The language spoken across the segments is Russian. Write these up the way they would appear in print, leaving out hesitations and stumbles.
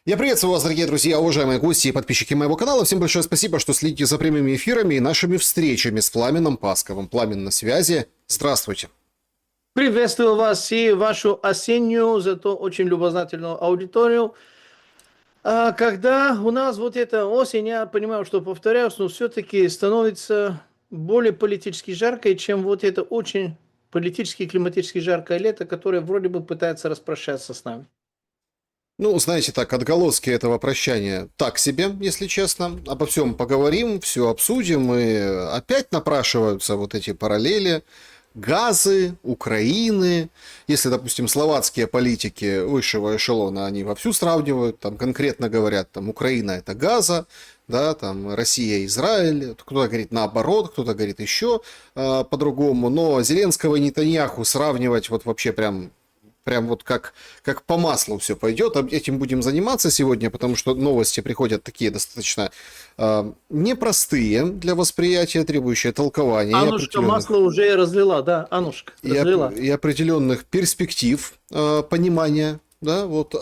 Я приветствую вас, дорогие друзья, уважаемые гости и подписчики моего канала. Всем большое спасибо, что следите за прямыми эфирами и нашими встречами с Пламеном Пасковым. Пламен на связи. Здравствуйте. Приветствую вас и вашу осеннюю, зато очень любознательную аудиторию. Когда у нас вот эта осень, я понимаю, что повторяюсь, но все-таки становится более политически жаркой, чем вот это очень политически и климатически жаркое лето, которое вроде бы пытается распрощаться с нами. Ну, знаете, так, отголоски этого прощания так себе, если честно. Обо всем поговорим, все обсудим, и опять напрашиваются вот эти параллели. Газы, Украины. Если, допустим, словацкие политики высшего эшелона, они вовсю сравнивают, там конкретно говорят, там Украина это Газа, да, там Россия, Израиль, кто-то говорит наоборот, кто-то говорит еще по-другому, но Зеленского и Нетаньяху сравнивать вот вообще прям вот как по маслу все пойдет. Этим будем заниматься сегодня, потому что новости приходят такие достаточно непростые для восприятия, требующие толкования Аннушка масло уже разлила, да, Аннушка разлила. и определенных перспектив понимания. Да, вот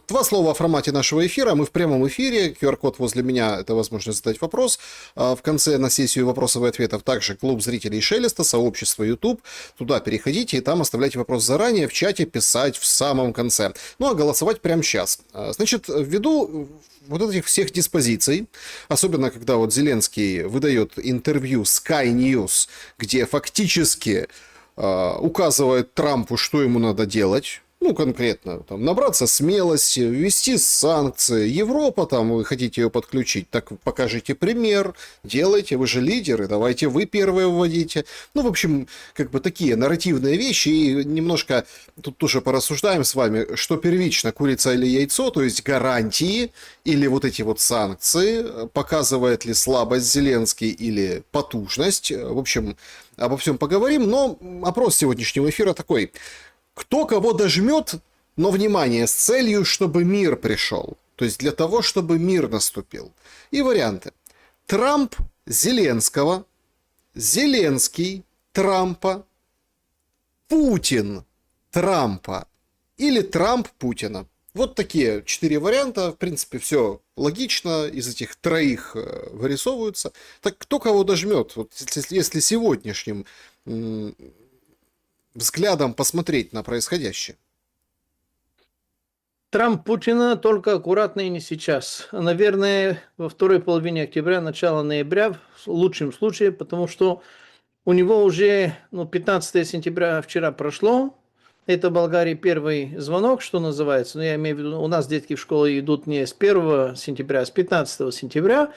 два слова о формате нашего эфира. Мы в прямом эфире. QR-код возле меня – это возможность задать вопрос. В конце на сессию вопросов и ответов также клуб зрителей Шелеста, сообщество YouTube. Туда переходите и там оставляйте вопрос заранее, в чате писать в самом конце. Ну а голосовать прямо сейчас. Значит, ввиду вот этих всех диспозиций, особенно когда вот Зеленский выдает интервью Sky News, где фактически указывает Трампу, что ему надо делать. Ну, конкретно, там, набраться смелости, ввести санкции. Европа, там, вы хотите ее подключить, так покажите пример, делайте, вы же лидеры, давайте вы первые вводите. Ну, в общем, как бы такие нарративные вещи, и немножко тут тоже порассуждаем с вами, что первично, курица или яйцо, то есть гарантии или вот эти вот санкции, показывает ли слабость Зеленский или потужность. В общем, обо всем поговорим, но опрос сегодняшнего эфира такой. Кто кого дожмет, но, внимание, с целью, чтобы мир пришел. То есть для того, чтобы мир наступил. И варианты. Трамп Зеленского, Зеленский Трампа, Путин Трампа или Трамп Путина. Вот такие 4 варианта. В принципе, все логично. Из этих троих вырисовываются. Так кто кого дожмет? Вот если сегодняшним взглядом посмотреть на происходящее? Трамп Путина только аккуратно и не сейчас. Наверное, во второй половине октября, начало ноября, в лучшем случае, потому что у него уже 15 сентября вчера прошло. Это в Болгарии первый звонок, что называется. Но я имею в виду, у нас детки в школу идут не с 1 сентября, а с 15 сентября.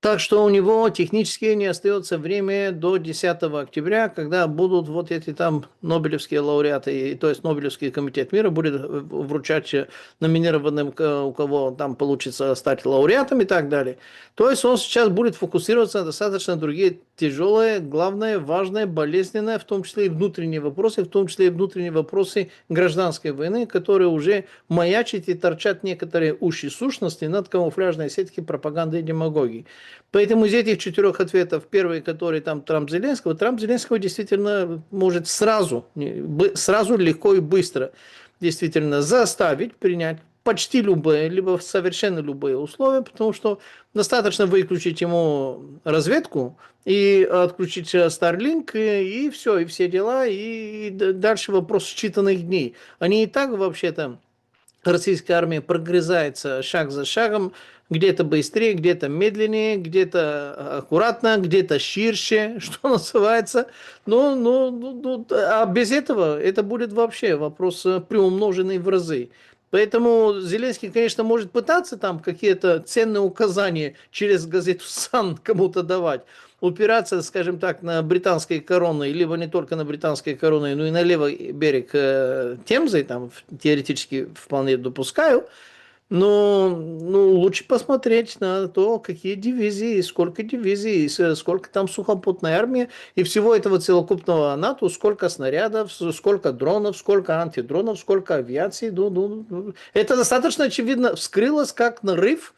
Так что у него технически не остается время до 10 октября, когда будут вот эти там нобелевские лауреаты, то есть Нобелевский комитет мира будет вручать номинированным, у кого там получится стать лауреатом и так далее. То есть он сейчас будет фокусироваться на достаточно другие тяжелые, главное, важные, болезненные, в том числе и внутренние вопросы, в том числе и внутренние вопросы гражданской войны, которые уже маячат и торчат некоторые уши сущности над камуфляжной сетки пропаганды и демагогии. Поэтому из этих 4 ответов, первый, который там Трамп Зеленского действительно может сразу легко и быстро действительно заставить принять почти любые, либо совершенно любые условия, потому что достаточно выключить ему разведку и отключить Starlink, и все, и все дела, и дальше вопрос считанных дней. Они и так вообще-то, российская армия прогрызается шаг за шагом, где-то быстрее, где-то медленнее, где-то аккуратно, где-то ширше, что называется. А без этого это будет вообще вопрос приумноженный в разы. Поэтому Зеленский, конечно, может пытаться там какие-то ценные указания через газету «Сан» кому-то давать, упираться, скажем так, на британской короной, либо не только на британской короной, но и на левый берег Темзы, там теоретически вполне допускаю. Но лучше посмотреть на то, какие дивизии, сколько там сухопутной армии и всего этого целокупного НАТО, сколько снарядов, сколько дронов, сколько антидронов, сколько авиации. Это достаточно очевидно вскрылось как нарыв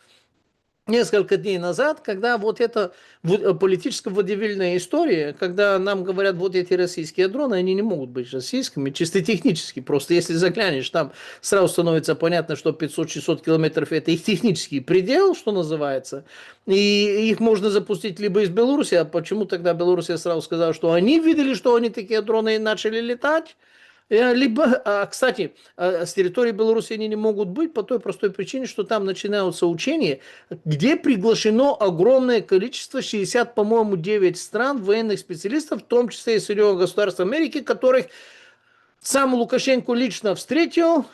несколько дней назад, когда вот эта политическая водевильная история, когда нам говорят, вот эти российские дроны, они не могут быть российскими, чисто технически. Просто если заглянешь, там сразу становится понятно, что 500-600 километров это их технический предел, что называется. И их можно запустить либо из Беларуси, а почему тогда Беларусь сразу сказала, что они видели, что они такие дроны и начали летать? Либо, кстати, с территории Беларуси они не могут быть по той простой причине, что там начинаются учения, где приглашено огромное количество, 60, по-моему, 9 стран, военных специалистов, в том числе и Соединенных Государств Америки, которых сам Лукашенко лично встретил,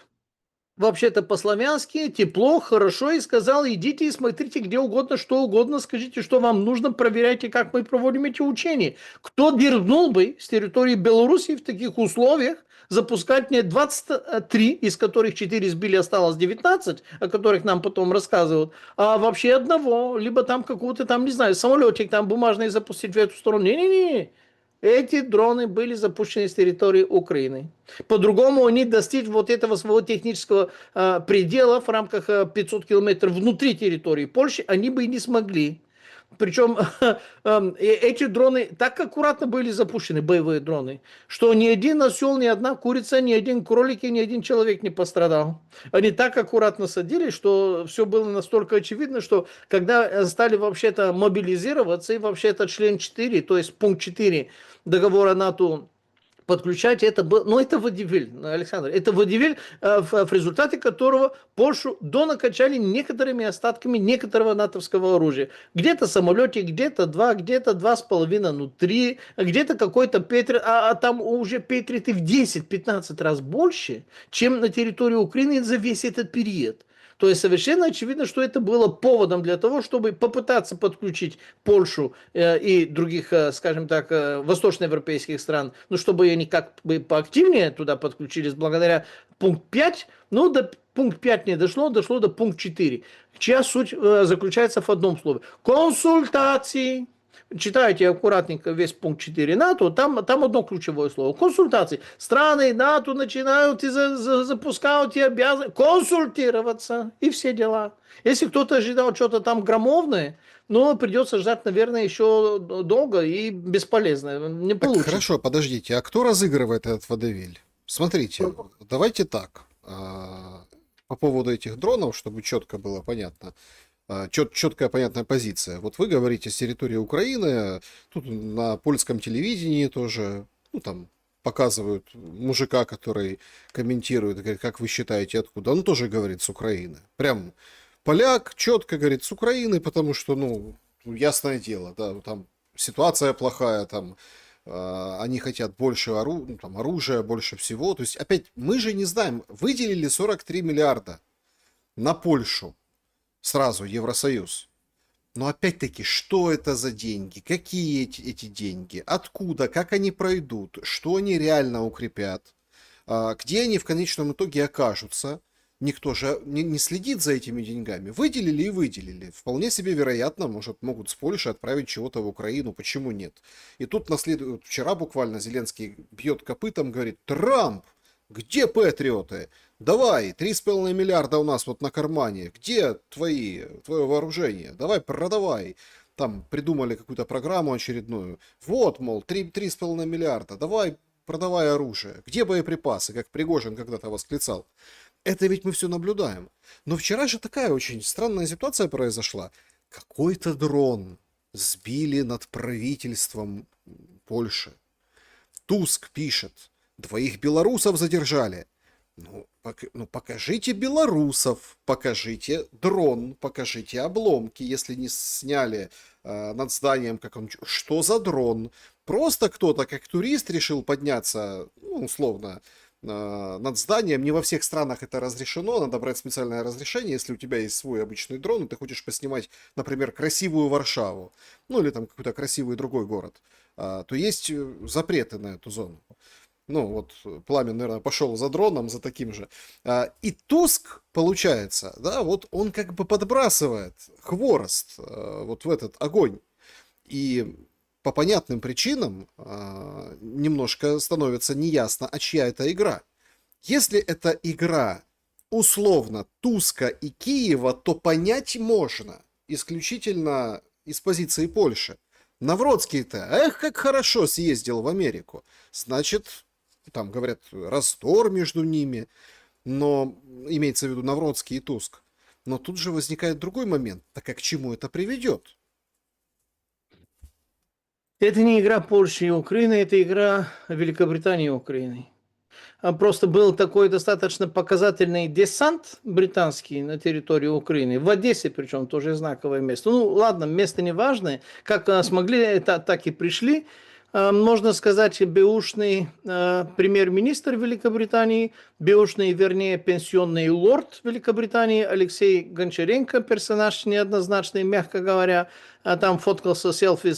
вообще-то по-славянски, тепло, хорошо, и сказал, идите и смотрите где угодно, что угодно, скажите, что вам нужно, проверяйте, как мы проводим эти учения. Кто дерзнул бы с территории Беларуси в таких условиях запускать не 23, из которых 4 сбили, осталось 19, о которых нам потом рассказывают, а вообще одного, либо там какого-то там, не знаю, самолетик там бумажный запустить в эту сторону. Не-не-не. Эти дроны были запущены с территории Украины. По-другому они достичь вот этого своего технического предела в рамках 500 километров внутри территории Польши они бы и не смогли. Причем эти дроны так аккуратно были запущены, боевые дроны, что ни один осел, ни одна курица, ни один кролик и ни один человек не пострадал. Они так аккуратно садились, что все было настолько очевидно, что когда стали вообще-то мобилизироваться, и вообще-то член 4, то есть пункт 4 договора НАТО подключать, это был, ну это водевиль, Александр, это водевиль, в результате которого Польшу донакачали некоторыми остатками некоторого натовского оружия. Где-то самолетик, где-то 2, где-то 2,5, ну 3, где-то какой-то Петрит, а там уже Петриты в 10-15 раз больше, чем на территории Украины за весь этот период. То есть совершенно очевидно, что это было поводом для того, чтобы попытаться подключить Польшу и других, скажем так, восточноевропейских стран, ну, чтобы они как бы поактивнее туда подключились благодаря пункт 5, ну, до пункт 5 не дошло, дошло до пункт 4, чья суть заключается в одном слове. Консультации. Читайте аккуратненько весь пункт 4 НАТО, там одно ключевое слово. Консультации. Страны НАТО начинают и запускают и обязаны консультироваться. И все дела. Если кто-то ожидал что-то там громовное, но придется ждать, наверное, еще долго и бесполезно. Не Так, получится. хорошо, подождите, а кто разыгрывает этот водевиль? Смотрите, давайте так. По поводу этих дронов, чтобы четко было понятно, четкая понятная позиция. Вот вы говорите с территории Украины, тут на польском телевидении тоже, ну там показывают мужика, который комментирует, говорит, как вы считаете, откуда? Он тоже говорит с Украины. Прям поляк четко говорит с Украины, потому что, ну, ясное дело, да, там ситуация плохая, там они хотят больше ну, там, оружия, больше всего. То есть, опять, мы же не знаем, выделили 43 миллиарда на Польшу сразу, Евросоюз. Но опять-таки, что это за деньги? Какие эти деньги? Откуда? Как они пройдут? Что они реально укрепят? Где они в конечном итоге окажутся? Никто же не следит за этими деньгами. Выделили и выделили. Вполне себе вероятно, могут с Польши отправить чего-то в Украину. Почему нет? И тут вчера буквально Зеленский бьет копытом, говорит: Трамп, где патриоты? Давай, 3,5 миллиарда у нас вот на кармане. Где твое вооружение? Давай, продавай. Там придумали какую-то программу очередную. Вот, мол, 3,5 миллиарда. Давай, продавай оружие. Где боеприпасы, как Пригожин когда-то восклицал. Это ведь мы все наблюдаем. Но вчера же такая очень странная ситуация произошла. Какой-то дрон сбили над правительством Польши. Туск пишет: 2 белорусов задержали. Ну, покажите белорусов, покажите дрон, покажите обломки, если не сняли над зданием, что за дрон. Просто кто-то, как турист, решил подняться, ну, условно, над зданием. Не во всех странах это разрешено, надо брать специальное разрешение, если у тебя есть свой обычный дрон, и ты хочешь поснимать, например, красивую Варшаву, ну или там какой-то красивый другой город, то есть запреты на эту зону. Ну вот Пламен, наверное, пошел за дроном, за таким же. И Туск, получается, да, вот он как бы подбрасывает хворост вот в этот огонь. И по понятным причинам немножко становится неясно, а чья это игра. Если это игра условно Туска и Киева, то понять можно. исключительно из позиции Польши. Навроцкий-то, эх, как хорошо съездил в Америку. Значит, там, говорят, раздор между ними, но имеется в виду Навроцкий и Туск. Но тут же возникает другой момент. Так а к чему это приведет? Это не игра Польши и Украины, это игра Великобритании и Украины. Просто был такой достаточно показательный десант британский на территории Украины, в Одессе причем, тоже знаковое место. Ну ладно, место не важное, как смогли, так и пришли. Можно сказать, бэушный премьер-министр Великобритании, бэушный, вернее, пенсионный лорд Великобритании Алексей Гончаренко, персонаж неоднозначный, мягко говоря, там фоткался, селфи,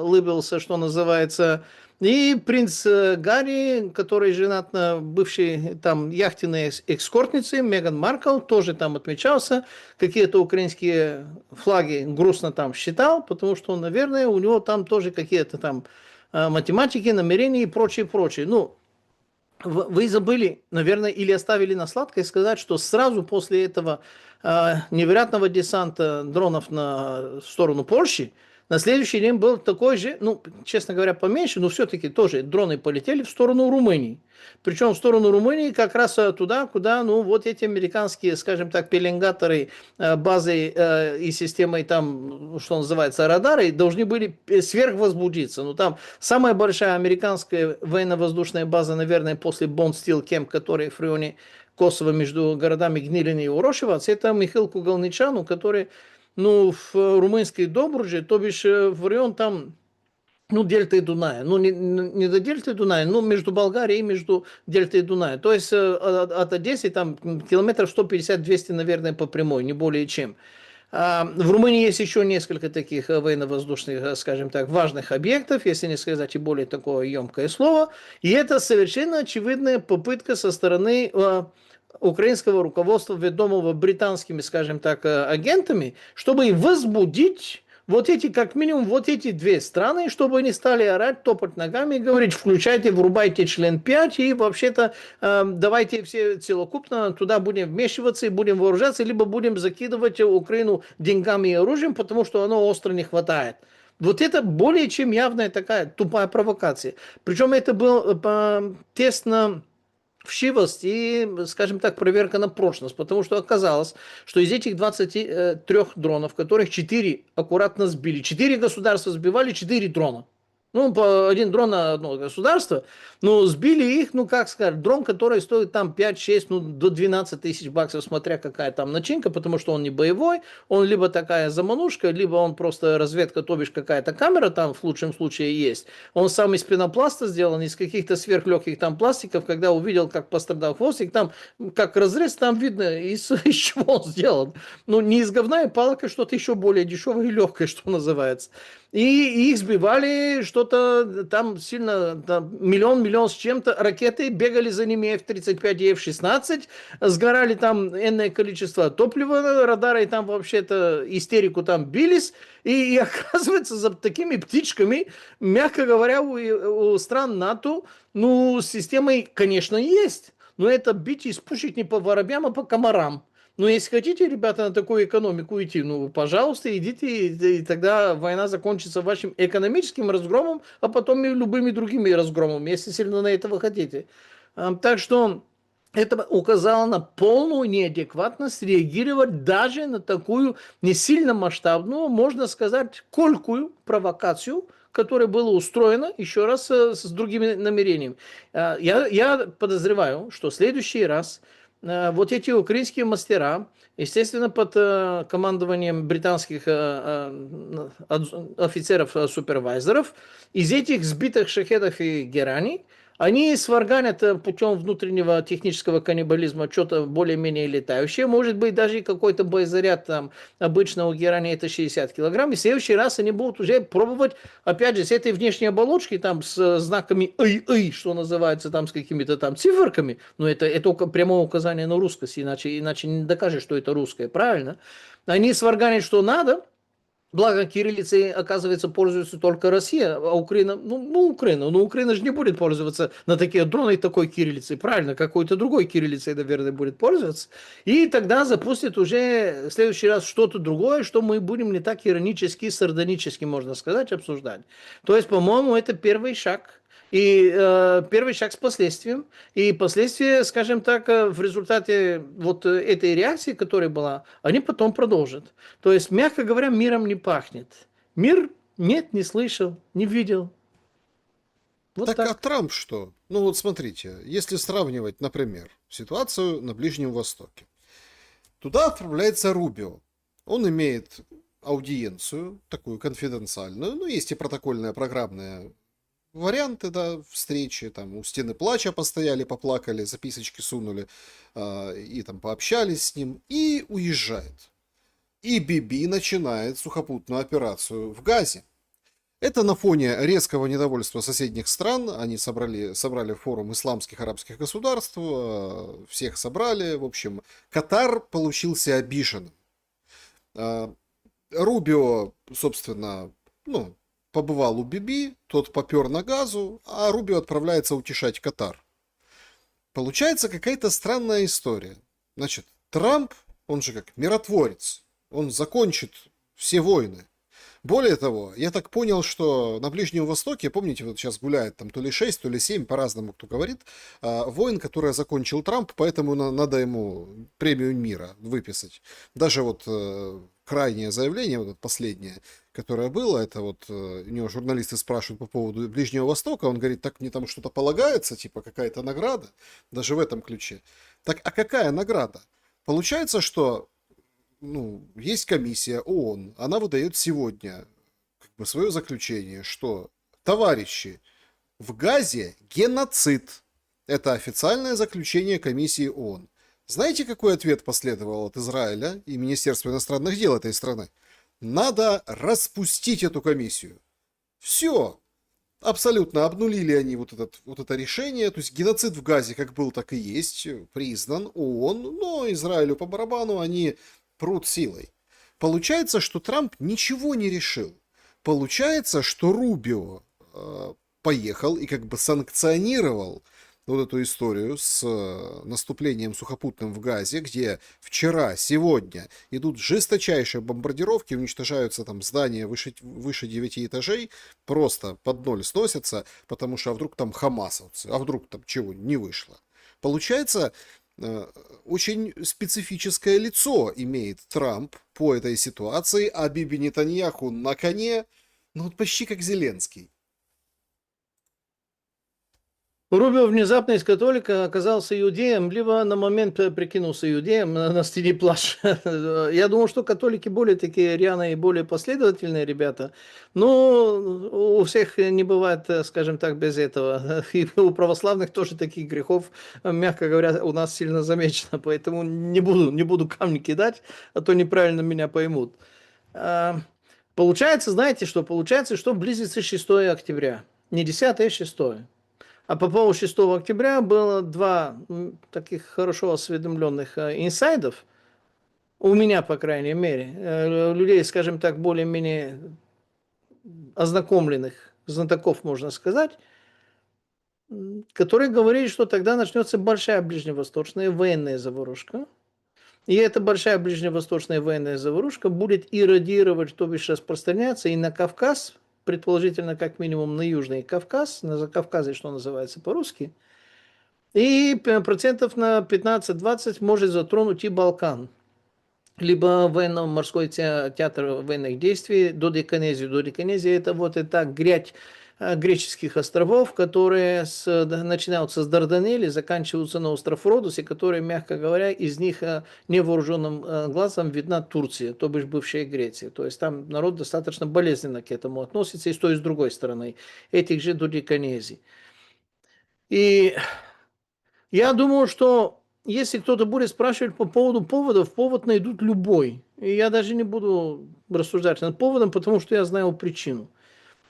улыбился, что называется. И принц Гарри, который женат на бывшей там яхтенной эскортнице Меган Маркл, тоже там отмечался. Какие-то украинские флаги грустно там считал, потому что, наверное, у него там тоже какие-то там математики, намерения и прочее, прочее. Ну, вы забыли, наверное, или оставили на сладкое сказать, что сразу после этого невероятного десанта дронов в сторону Польши, на следующий день был такой же, ну, честно говоря, поменьше, но все-таки тоже дроны полетели в сторону Румынии. Причем в сторону Румынии как раз туда, куда, ну, вот эти американские, скажем так, пеленгаторы базы и системой там, что называется, радары, должны были сверхвозбудиться. Ну, там самая большая американская военно-воздушная база, наверное, после Bond Steel Camp, который в районе Косово между городами Гнилин и Урошевац, это Михаил Кугалничану, который, ну, в румынской Добруже, то бишь в район там, ну, дельты Дуная, ну, не до дельты Дуная, но между Болгарией и между дельтой Дуная. То есть от Одессы там километров 150-200, наверное, по прямой, не более чем. В Румынии есть еще несколько таких военно-воздушных, скажем так, важных объектов, если не сказать и более такое емкое слово. И это совершенно очевидная попытка со стороны украинского руководства, ведомого британскими, скажем так, агентами, чтобы возбудить вот эти, как минимум, вот эти две страны, чтобы они стали орать, топать ногами и говорить, включайте, врубайте член 5 и вообще-то давайте все целокупно туда будем вмешиваться и будем вооружаться, либо будем закидывать Украину деньгами и оружием, потому что оно остро не хватает. Вот это более чем явная такая тупая провокация. Причем это был тест на вшивость и, скажем так, проверка на прочность, потому что оказалось, что из этих 23 дронов, которых 4 аккуратно сбили, 4 государства сбивали 4 дрона. Ну, по один дрон на одно государство, ну, сбили их, ну, как сказать, дрон, который стоит там 5-6, ну, до 12 тысяч баксов, смотря какая там начинка, потому что он не боевой, он либо такая заманушка, либо он просто разведка, то бишь какая-то камера там в лучшем случае есть. Он сам из пенопласта сделан, из каких-то сверхлегких там пластиков, когда увидел, как пострадал хвостик, там, как разрез, там видно, из чего он сделан. Ну, не из говна и палок, а что-то еще более дешевое и легкое, что называется. И их сбивали что-то там сильно, там, миллион с чем-то, ракеты, бегали за ними F-35 и F-16, сгорали там энное количество топлива, радары там вообще-то истерику там бились, и оказывается за такими птичками, мягко говоря, у стран НАТО, ну, с системой, конечно, есть, но это бить и спушить не по воробьям, а по комарам. Но если хотите, ребята, на такую экономику идти, ну, пожалуйста, идите, и тогда война закончится вашим экономическим разгромом, а потом и любыми другими разгромами, если сильно на это вы хотите. Так что это указало на полную неадекватность реагировать даже на такую не сильно масштабную, можно сказать, колкую провокацию, которая была устроена, еще раз, с другими намерениями. Я подозреваю, что в следующий раз вот эти украинские мастера, естественно, под командованием британских офицеров-супервайзеров, из этих сбитых шахедов и гераний, они сварганят путем внутреннего технического каннибализма что-то более-менее летающее, может быть, даже какой-то боезаряд там обычного герани это 60 килограмм, и в следующий раз они будут уже пробовать, опять же, с этой внешней оболочки, там, с знаками «эй», что называется, там, с какими-то там циферками, но это прямое указание на русскость, иначе не докажешь, что это русское, правильно? Они сварганят, что надо, Благо кириллицей, оказывается, пользуется только Россия, а Украина, Украина же не будет пользоваться на такие дроны такой кириллицей, правильно, какой-то другой кириллицей, наверное, будет пользоваться. И тогда запустит уже в следующий раз что-то другое, что мы будем не так иронически, сардонически, можно сказать, обсуждать. То есть, по-моему, это первый шаг. И первый шаг с последствием. И последствия, скажем так, в результате вот этой реакции, которая была, они потом продолжат. То есть, мягко говоря, миром не пахнет. Мир нет, не слышал, не видел. Вот Так а так. Трамп что? Ну вот смотрите, если сравнивать, например, ситуацию на Ближнем Востоке. Туда отправляется Рубио. Он имеет аудиенцию, такую конфиденциальную. Ну, есть и протокольные программные варианты, да, встречи. Там у стены плача постояли, поплакали, записочки сунули и там пообщались с ним. И уезжает. И Биби начинает сухопутную операцию в Газе. Это на фоне резкого недовольства соседних стран. Они собрали форум исламских арабских государств, всех собрали. В общем, Катар получился обиженным. Рубио, собственно, ну, побывал у Биби, тот попер на газу, а Рубио отправляется утешать Катар. Получается какая-то странная история. Значит, Трамп, он же как миротворец, он закончит все войны. Более того, я так понял, что на Ближнем Востоке, помните, вот сейчас гуляет там то ли 6, то ли 7, по-разному кто говорит, войн, которые закончил Трамп, поэтому надо ему премию мира выписать. Даже вот крайнее заявление, вот это последнее, которое было, это вот у него журналисты спрашивают по поводу Ближнего Востока, он говорит, так мне там что-то полагается, типа какая-то награда, даже в этом ключе. Так, а какая награда? Получается, что ну, есть комиссия ООН, она выдает сегодня как бы свое заключение, что, товарищи, в Газе геноцид. Это официальное заключение комиссии ООН. Знаете, какой ответ последовал от Израиля и Министерства иностранных дел этой страны? Надо распустить эту комиссию. Все. Абсолютно обнулили они вот это решение. То есть геноцид в Газе как был, так и есть. Признан ООН. Но Израилю по барабану они прут силой. Получается, что Трамп ничего не решил. Получается, что Рубио поехал и как бы санкционировал вот эту историю с наступлением сухопутным в Газе, где вчера, сегодня идут жесточайшие бомбардировки, уничтожаются там здания выше 9 этажей, просто под ноль сносятся, потому что а вдруг там хамасовцы, а вдруг там чего не вышло. Получается, очень специфическое лицо имеет Трамп по этой ситуации, а Биби Нетаньяху на коне, ну вот почти как Зеленский. Рубио внезапно из католика оказался иудеем, либо на момент прикинулся иудеем на стене плащ. Я думал, что католики более такие рьяные и более последовательные ребята, но у всех не бывает, скажем так, без этого. И у православных тоже таких грехов, мягко говоря, у нас сильно замечено, поэтому не буду камни кидать, а то неправильно меня поймут. Получается, знаете что? Получается, что близится 6 октября. Не 10, а 6. А по поводу 6 октября было два таких хорошо осведомленных инсайдов, у меня, по крайней мере, людей, скажем так, более-менее ознакомленных, знатоков, можно сказать, которые говорили, что тогда начнется большая ближневосточная военная заварушка. И эта большая ближневосточная военная заварушка будет иррадировать, то бишь распространяться и на Кавказ, предположительно, как минимум на Южный Кавказ, на Закавказье, что называется по-русски, и процентов на 15-20 может затронуть и Балкан, либо военно-морской театр военных действий, Додеканезию. Додеканезия – это вот эта грядь греческих островов, которые начинаются с Дарданелли, заканчиваются на остров Родос, и которые, мягко говоря, из них невооруженным глазом видна Турция, то бишь бывшая Греция. То есть там народ достаточно болезненно к этому относится, и с той, и с другой стороны, этих же Додеканезий. И я думаю, что если кто-то будет спрашивать по поводу поводов, повод найдут любой. И я даже не буду рассуждать над поводом, потому что я знаю причину.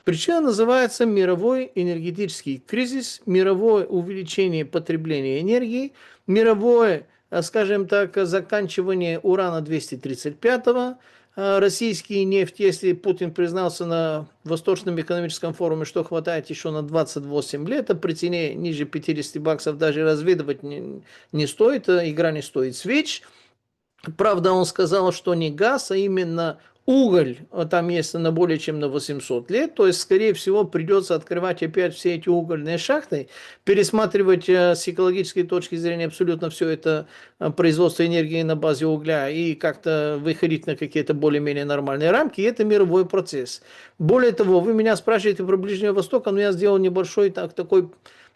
Причина называется мировой энергетический кризис, мировое увеличение потребления энергии, мировое, скажем так, заканчивание урана-235, российский нефть, если Путин признался на Восточном экономическом форуме, что хватает еще на 28 лет, а при цене ниже 50 баксов даже разведывать не стоит, игра не стоит свеч. Правда, он сказал, что не газ, а именно уголь, там есть на более чем на 800 лет, то есть, скорее всего, придется открывать опять все эти угольные шахты, пересматривать с экологической точки зрения абсолютно все это производство энергии на базе угля и как-то выходить на какие-то более-менее нормальные рамки, и это мировой процесс. Более того, вы меня спрашиваете про Ближний Восток, но я сделал небольшой такой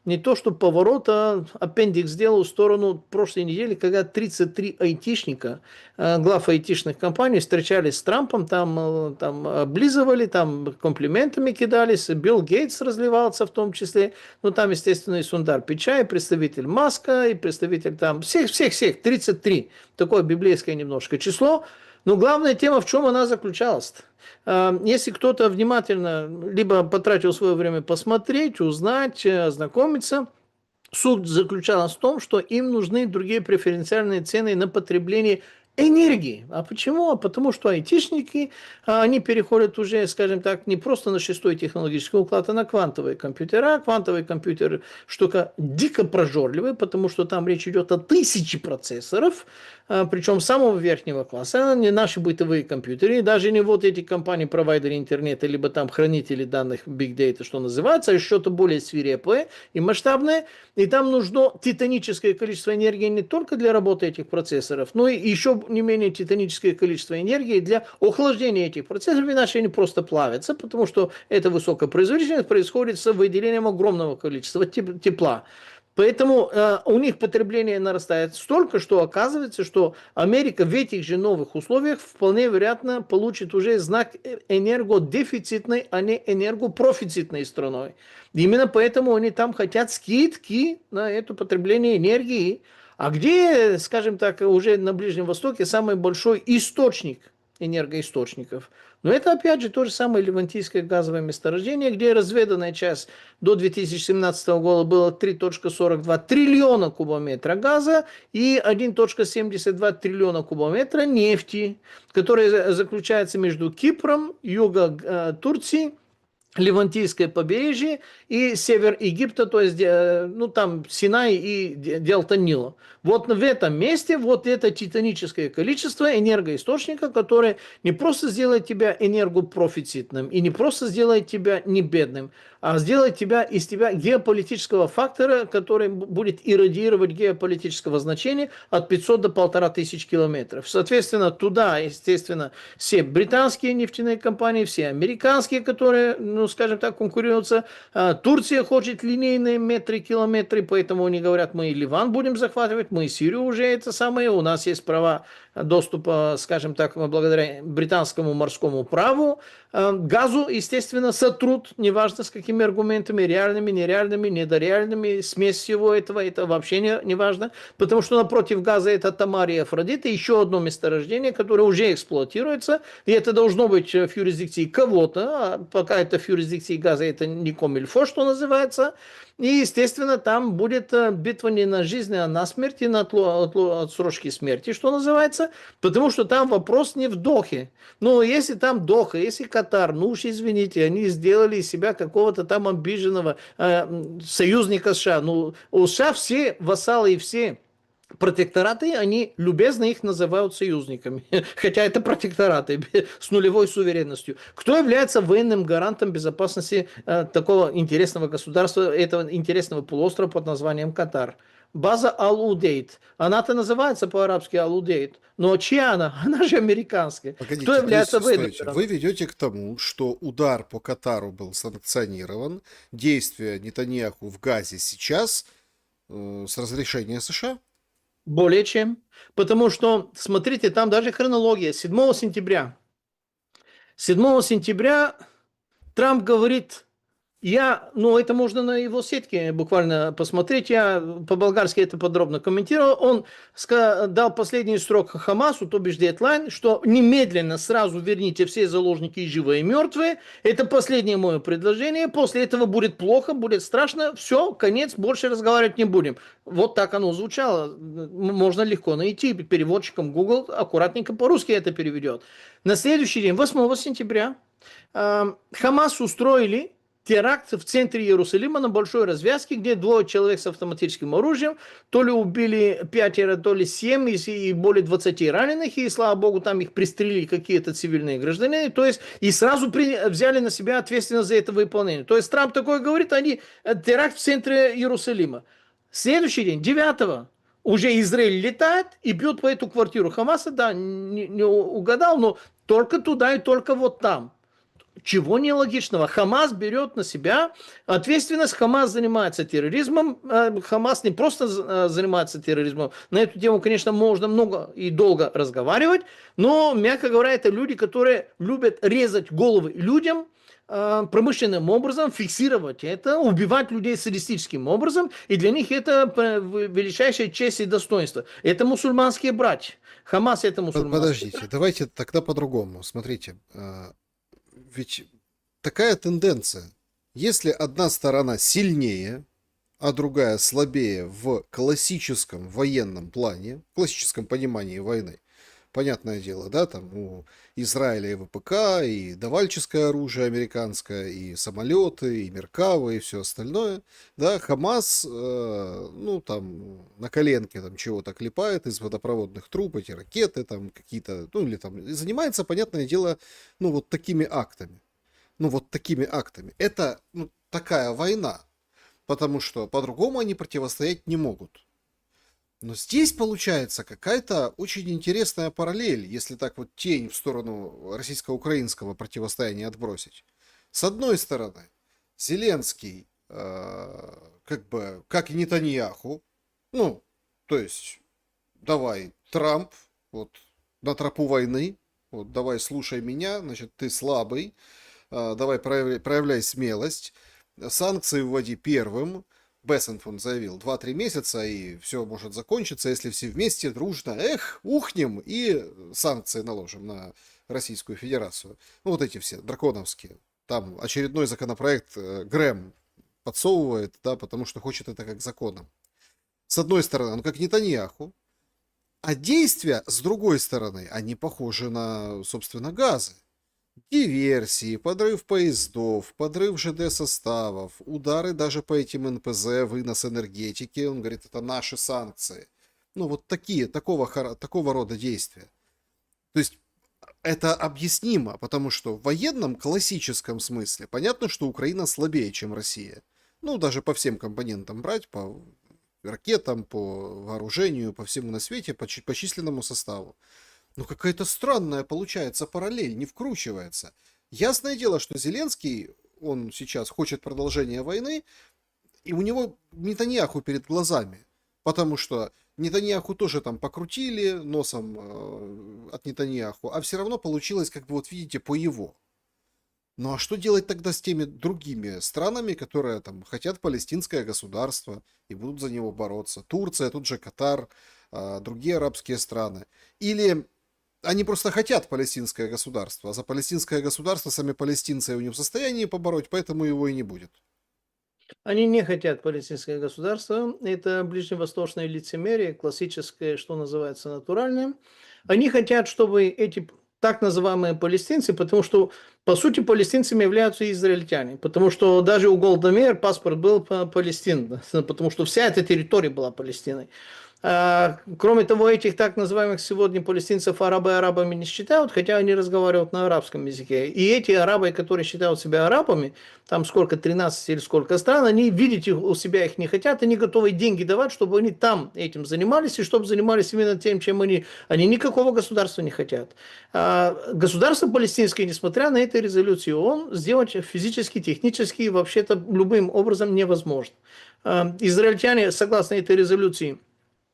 не то что поворот, а аппендикс сделал в сторону прошлой недели, когда 33 айтишника, глав айтишных компаний встречались с Трампом, там облизывали, там комплиментами кидались, Билл Гейтс разливался в том числе, ну там, естественно, и Сундар Пичай, представитель Маска, и представитель там, всех, 33, такое библейское немножко число. Но главная тема, в чем она заключалась? Если кто-то внимательно либо потратил свое время посмотреть, узнать, ознакомиться, суть заключалась в том, что им нужны другие преференциальные цены на потребление энергии. А почему? Потому что айтишники, они переходят уже, скажем так, не просто на шестой технологический уклад, а на квантовые компьютера. Квантовый компьютер штука дико прожорливая, потому что там речь идет о 1000 процессоров, причем самого верхнего класса, не наши бытовые компьютеры, даже не вот эти компании-провайдеры интернета, либо там хранители данных Big Data, что называется, а что-то более свирепое и масштабное. И там нужно титаническое количество энергии не только для работы этих процессоров, но и еще не менее титаническое количество энергии для охлаждения этих процессоров, иначе они просто плавятся, потому что эта высокая производительность происходит с выделением огромного количества тепла. Поэтому у них потребление нарастает столько, что оказывается, что Америка в этих же новых условиях вполне вероятно получит уже знак энергодефицитной, а не энергопрофицитной страной. Именно поэтому они там хотят скидки на это потребление энергии. А где, скажем так, уже на Ближнем Востоке самый большой источник энергоисточников? Но это, опять же, то же самое Левантийское газовое месторождение, где разведанная часть до 2017 года было 3,42 триллиона кубометра газа и 1,72 триллиона кубометра нефти, которая заключается между Кипром, юго Турции, Левантийское побережье и север Египта, то есть, ну, там Синай и дельта Нила. Вот в этом месте вот это титаническое количество энергоисточника, которое не просто сделает тебя энергопрофицитным и не просто сделает тебя не бедным, а сделает из тебя геополитического фактора, который будет иррадировать геополитического значения от 500 до 1500 километров. Соответственно, туда, естественно, все британские нефтяные компании, все американские, которые, ну, скажем так, конкурируются. Турция хочет линейные метры, километры, поэтому они говорят, мы и Ливан будем захватывать, мы и Сирию уже это самое, у нас есть права доступа, скажем так, благодаря британскому морскому праву. Газу, естественно, сотрут, неважно с какими аргументами, реальными, нереальными, недореальными, смесь всего этого, это вообще не важно, потому что напротив газа это Тамар и Афродита, еще одно месторождение, которое уже эксплуатируется, и это должно быть в юрисдикции кого-то, а пока это в юрисдикции газа, это не комильфо, что называется. И, естественно, там будет битва не на жизнь, а на смерть и на отсрочки смерти, что называется, потому что там вопрос не в Дохе. Ну, если там Доха, если Катар, ну уж извините, они сделали из себя какого-то там обиженного союзника США. Ну, у США все вассалы и все протектораты, они любезно их называют союзниками, хотя это протектораты с нулевой суверенностью. Кто является военным гарантом безопасности такого интересного государства, этого интересного полуострова под названием Катар? База Ал-Удейд. Она-то называется по-арабски Ал-Удейд. Но чья она? Она же американская. Погодите, Кто является военным стойте. гарантом? Вы ведете к тому, что удар по Катару был санкционирован, действия Нетаньяху в Газе сейчас с разрешения США? Более чем. Потому что, смотрите, там даже хронология. 7 сентября. 7 сентября Трамп говорит, Ну, это можно на его сетке буквально посмотреть. Я по-болгарски это подробно комментировал. Он дал последний срок Хамасу, то бишь дедлайн, что немедленно сразу верните все заложники, и живые, и мертвые. Это последнее мое предложение. После этого будет плохо, будет страшно. Все, конец, больше разговаривать не будем. Вот так оно звучало. Можно легко найти. Переводчиком Google аккуратненько по-русски это переведет. На следующий день, 8 сентября, Хамас устроили теракт в центре Иерусалима на большой развязке, где 2 человека с автоматическим оружием, то ли убили 5, то ли 7, и более 20 раненых, и, слава богу, там их пристрелили какие-то цивильные граждане, то есть, и сразу взяли на себя ответственность за это выполнение. То есть, Трамп такое говорит, теракт в центре Иерусалима. Следующий день, 9 уже Израиль летает и бьет по эту квартиру Хамаса, да, не угадал, но только туда и только вот там. Чего нелогичного? Хамас берет на себя ответственность, Хамас занимается терроризмом, Хамас не просто занимается терроризмом, на эту тему, конечно, можно много и долго разговаривать, но, мягко говоря, это люди, которые любят резать головы людям промышленным образом, фиксировать это, убивать людей садистическим образом, и для них это величайшая честь и достоинство. Это мусульманские братья. Хамас это мусульманские. Подождите, давайте тогда по-другому. Смотрите, ведь такая тенденция. Если одна сторона сильнее, а другая слабее в классическом военном плане, в классическом понимании войны, понятное дело, да, там у Израиля и ВПК, и давальческое оружие американское, и самолеты, и Меркавы, и все остальное, да, Хамас, ну, там, на коленке там чего-то клепает из водопроводных труб, эти ракеты там какие-то, ну, или там, занимается, понятное дело, ну, вот такими актами. Ну, вот такими актами. Это, ну, такая война, потому что по-другому они противостоять не могут. Но здесь получается какая-то очень интересная параллель, если так вот тень в сторону российско-украинского противостояния отбросить. С одной стороны, Зеленский, как бы, как и Нетаньяху, ну, то есть, давай, Трамп, вот, на тропу войны, вот, давай, слушай меня, значит, ты слабый, давай, проявляй смелость, санкции вводи первым. Бессент, он заявил, 2-3 месяца, и все может закончиться, если все вместе, дружно, ухнем и санкции наложим на Российскую Федерацию. Ну, вот эти все, драконовские. Там очередной законопроект Грэм подсовывает, да, потому что хочет это как законом. С одной стороны, он как Нетаньяху, а действия, с другой стороны, они похожи на, собственно, Газы. Диверсии, подрыв поездов, подрыв ЖД-составов, удары даже по этим НПЗ, вынос энергетики. Он говорит, это наши санкции. Ну, вот такого рода действия. То есть, это объяснимо, потому что в военном классическом смысле понятно, что Украина слабее, чем Россия. Ну, даже по всем компонентам брать, по ракетам, по вооружению, по всему на свете, по численному составу. Ну, какая-то странная получается параллель, не вкручивается. Ясное дело, что Зеленский, он сейчас хочет продолжения войны, и у него Нетаньяху перед глазами. Потому что Нетаньяху тоже там покрутили носом от Нетаньяху, а все равно получилось, как бы вот видите, по его. Ну а что делать тогда с теми другими странами, которые там хотят палестинское государство и будут за него бороться? Турция, тут же Катар, другие арабские страны. Или они просто хотят палестинское государство, а за палестинское государство сами палестинцы его не в состоянии побороть, поэтому его и не будет. Они не хотят палестинское государство. Это ближневосточное лицемерие, классическое, что называется, натуральное. Они хотят, чтобы эти так называемые палестинцы, потому что, по сути, палестинцами являются израильтяне. Потому что даже у Голда Меир паспорт был Палестин, потому что вся эта территория была Палестиной. Кроме того, этих так называемых сегодня палестинцев арабы арабами не считают, хотя они разговаривают на арабском языке. И эти арабы, которые считают себя арабами, там сколько, 13 или сколько стран, они видеть у себя их не хотят, они готовы деньги давать, чтобы они там этим занимались, и чтобы занимались именно тем, чем они. Они никакого государства не хотят. Государство палестинское, несмотря на эту резолюцию, ООН сделать физически, технически, вообще-то любым образом невозможно. Израильтяне, согласно этой резолюции,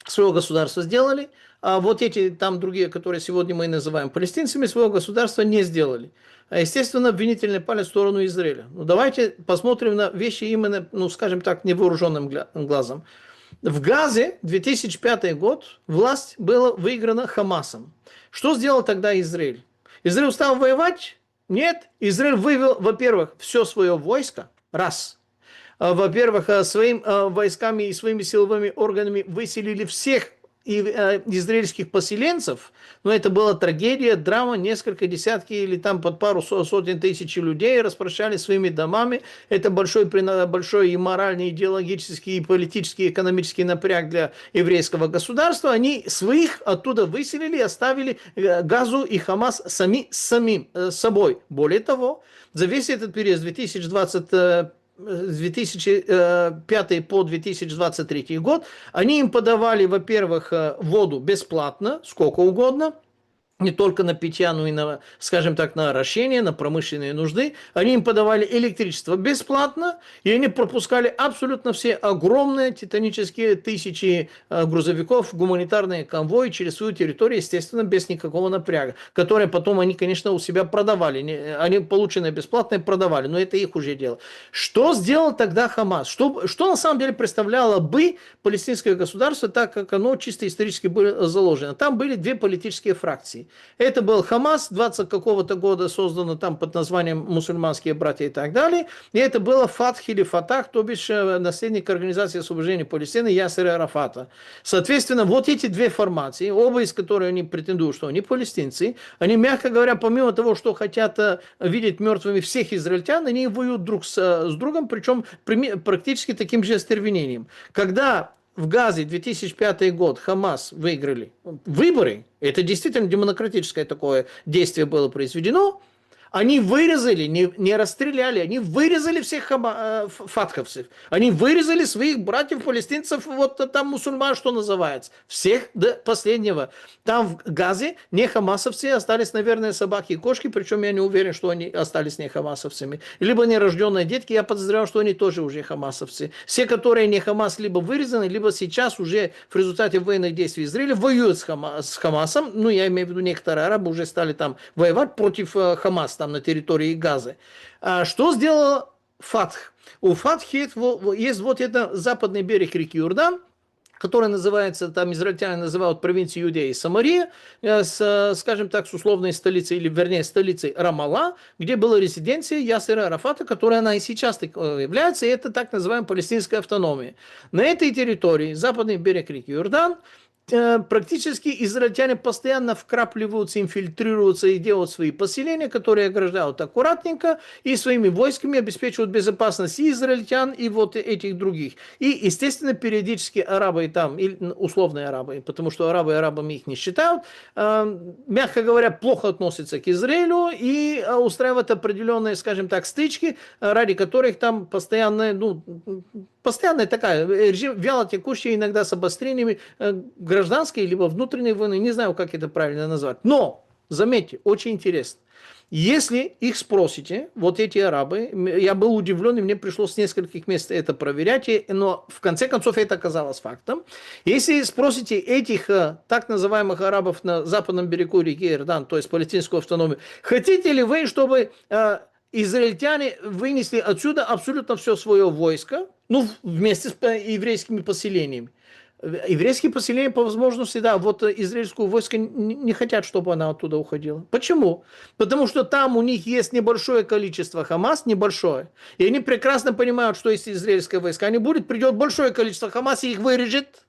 своего государства сделали, а вот эти там другие, которые сегодня мы называем палестинцами, своего государства не сделали. А, естественно, обвинительный палец в сторону Израиля. Ну, давайте посмотрим на вещи именно, ну, скажем так, невооруженным глазом. В Газе 2005 год власть была выиграна Хамасом. Что сделал тогда Израиль? Израиль стал воевать? Нет. Израиль вывел, во-первых, все свое войско. Раз. Во-первых, своими войсками и своими силовыми органами выселили всех израильских поселенцев, но это была трагедия, драма, несколько десятки или там под пару сотен тысяч людей распрощались своими домами. Это большой и моральный, идеологический, и политический, и экономический напряг для еврейского государства. Они своих оттуда выселили и оставили Газу и Хамас самим собой. Более того, за весь этот период с 2005 по 2023 год, они им подавали, во-первых, воду бесплатно, сколько угодно, не только на питье, но и на, скажем так, на орошение, на промышленные нужды. Они им подавали электричество бесплатно, и они пропускали абсолютно все огромные титанические тысячи грузовиков, гуманитарные конвои через свою территорию, естественно, без никакого напряга, которые потом они, конечно, у себя продавали. Они полученные бесплатно продавали, но это их уже дело. Что сделал тогда Хамас? Что на самом деле представляло бы палестинское государство, так как оно чисто исторически было заложено? Там были две политические фракции. Это был Хамас, 20 какого-то года создано там под названием «Мусульманские братья» и так далее. И это было Фатх или Фатах, то бишь наследник Организации освобождения Палестины Ясера Арафата. Соответственно, вот эти две формации, оба из которых они претендуют, что они палестинцы, они, мягко говоря, помимо того, что хотят видеть мертвыми всех израильтян, они воюют друг с другом, причем практически таким же остервенением. Когда в Газе 2005 год Хамас выиграли выборы, это действительно демократическое такое действие было произведено, они вырезали, не расстреляли, они вырезали всех фатховцев, они вырезали своих братьев-палестинцев, вот там мусульман, что называется, всех до последнего. Там в Газе не хамасовцы, остались, наверное, собаки и кошки, причем я не уверен, что они остались не хамасовцами. Либо нерожденные детки, я подозреваю, что они тоже уже хамасовцы. Все, которые не Хамас, либо вырезаны, либо сейчас уже в результате военных действий Израиля воюют с Хамасом, ну, я имею в виду, некоторые арабы уже стали там воевать против Хамаса, там на территории Газы. Что сделал Фатх? У Фатхи есть вот это западный берег реки Иордан, который называется, там израильтяне называют провинцией Иудея и Самария, скажем так, с условной столицей, или вернее столицей Рамалла, где была резиденция Ясера Арафата, которая она и сейчас является, и это так называемая палестинская автономия. На этой территории, западный берег реки Иордан, практически израильтяне постоянно вкрапливаются, инфильтрируются и делают свои поселения, которые ограждают аккуратненько и своими войсками обеспечивают безопасность и израильтян, и вот этих других. И, естественно, периодически арабы там, или условные арабы, потому что арабы арабами их не считают, мягко говоря, плохо относятся к Израилю и устраивают определенные, скажем так, стычки, ради которых там постоянная такая, режим вяло текущий, иногда с обострениями гражданской либо внутренней войны, не знаю, как это правильно назвать. Но, заметьте, очень интересно. Если их спросите, вот эти арабы, я был удивлен, и мне пришлось с нескольких мест это проверять, но в конце концов это оказалось фактом. Если спросите этих так называемых арабов на западном берегу реки Иордан, то есть палестинскую автономию, хотите ли вы, чтобы израильтяне вынесли отсюда абсолютно все свое войско, ну, вместе с еврейскими поселениями? Еврейские поселения, по возможности, да, вот израильское войско не хотят, чтобы она оттуда уходила. Почему? Потому что там у них есть небольшое количество Хамас, небольшое. И они прекрасно понимают, что если израильское войско не будет, придет большое количество Хамас и их вырежет.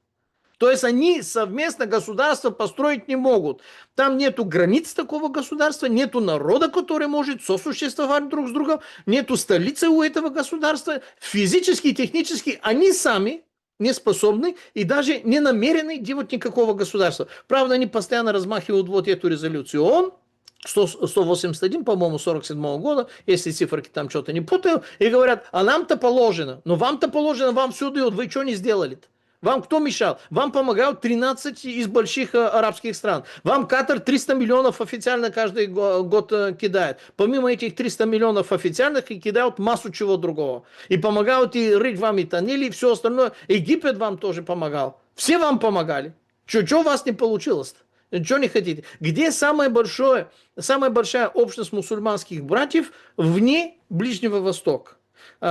То есть они совместно государство построить не могут. Там нету границ такого государства, нету народа, который может сосуществовать друг с другом, нету столицы у этого государства. Физически и технически они сами не способны и даже не намерены делать никакого государства. Правда, они постоянно размахивают вот эту резолюцию ООН, 181, по-моему, 47 года, если циферки там что-то не путаю, и говорят, а нам-то положено, но вам-то положено, вам все дают, вы что не сделали-то? Вам кто мешал? Вам помогают 13 из больших арабских стран. Вам Катар 300 миллионов официально каждый год кидает. Помимо этих 300 миллионов официальных, и кидают массу чего другого. И помогают и рыть вам и тоннели, и все остальное. Египет вам тоже помогал. Все вам помогали. Что у вас не получилось-то? Что не хотите? Где самая большая общность мусульманских братьев вне Ближнего Востока?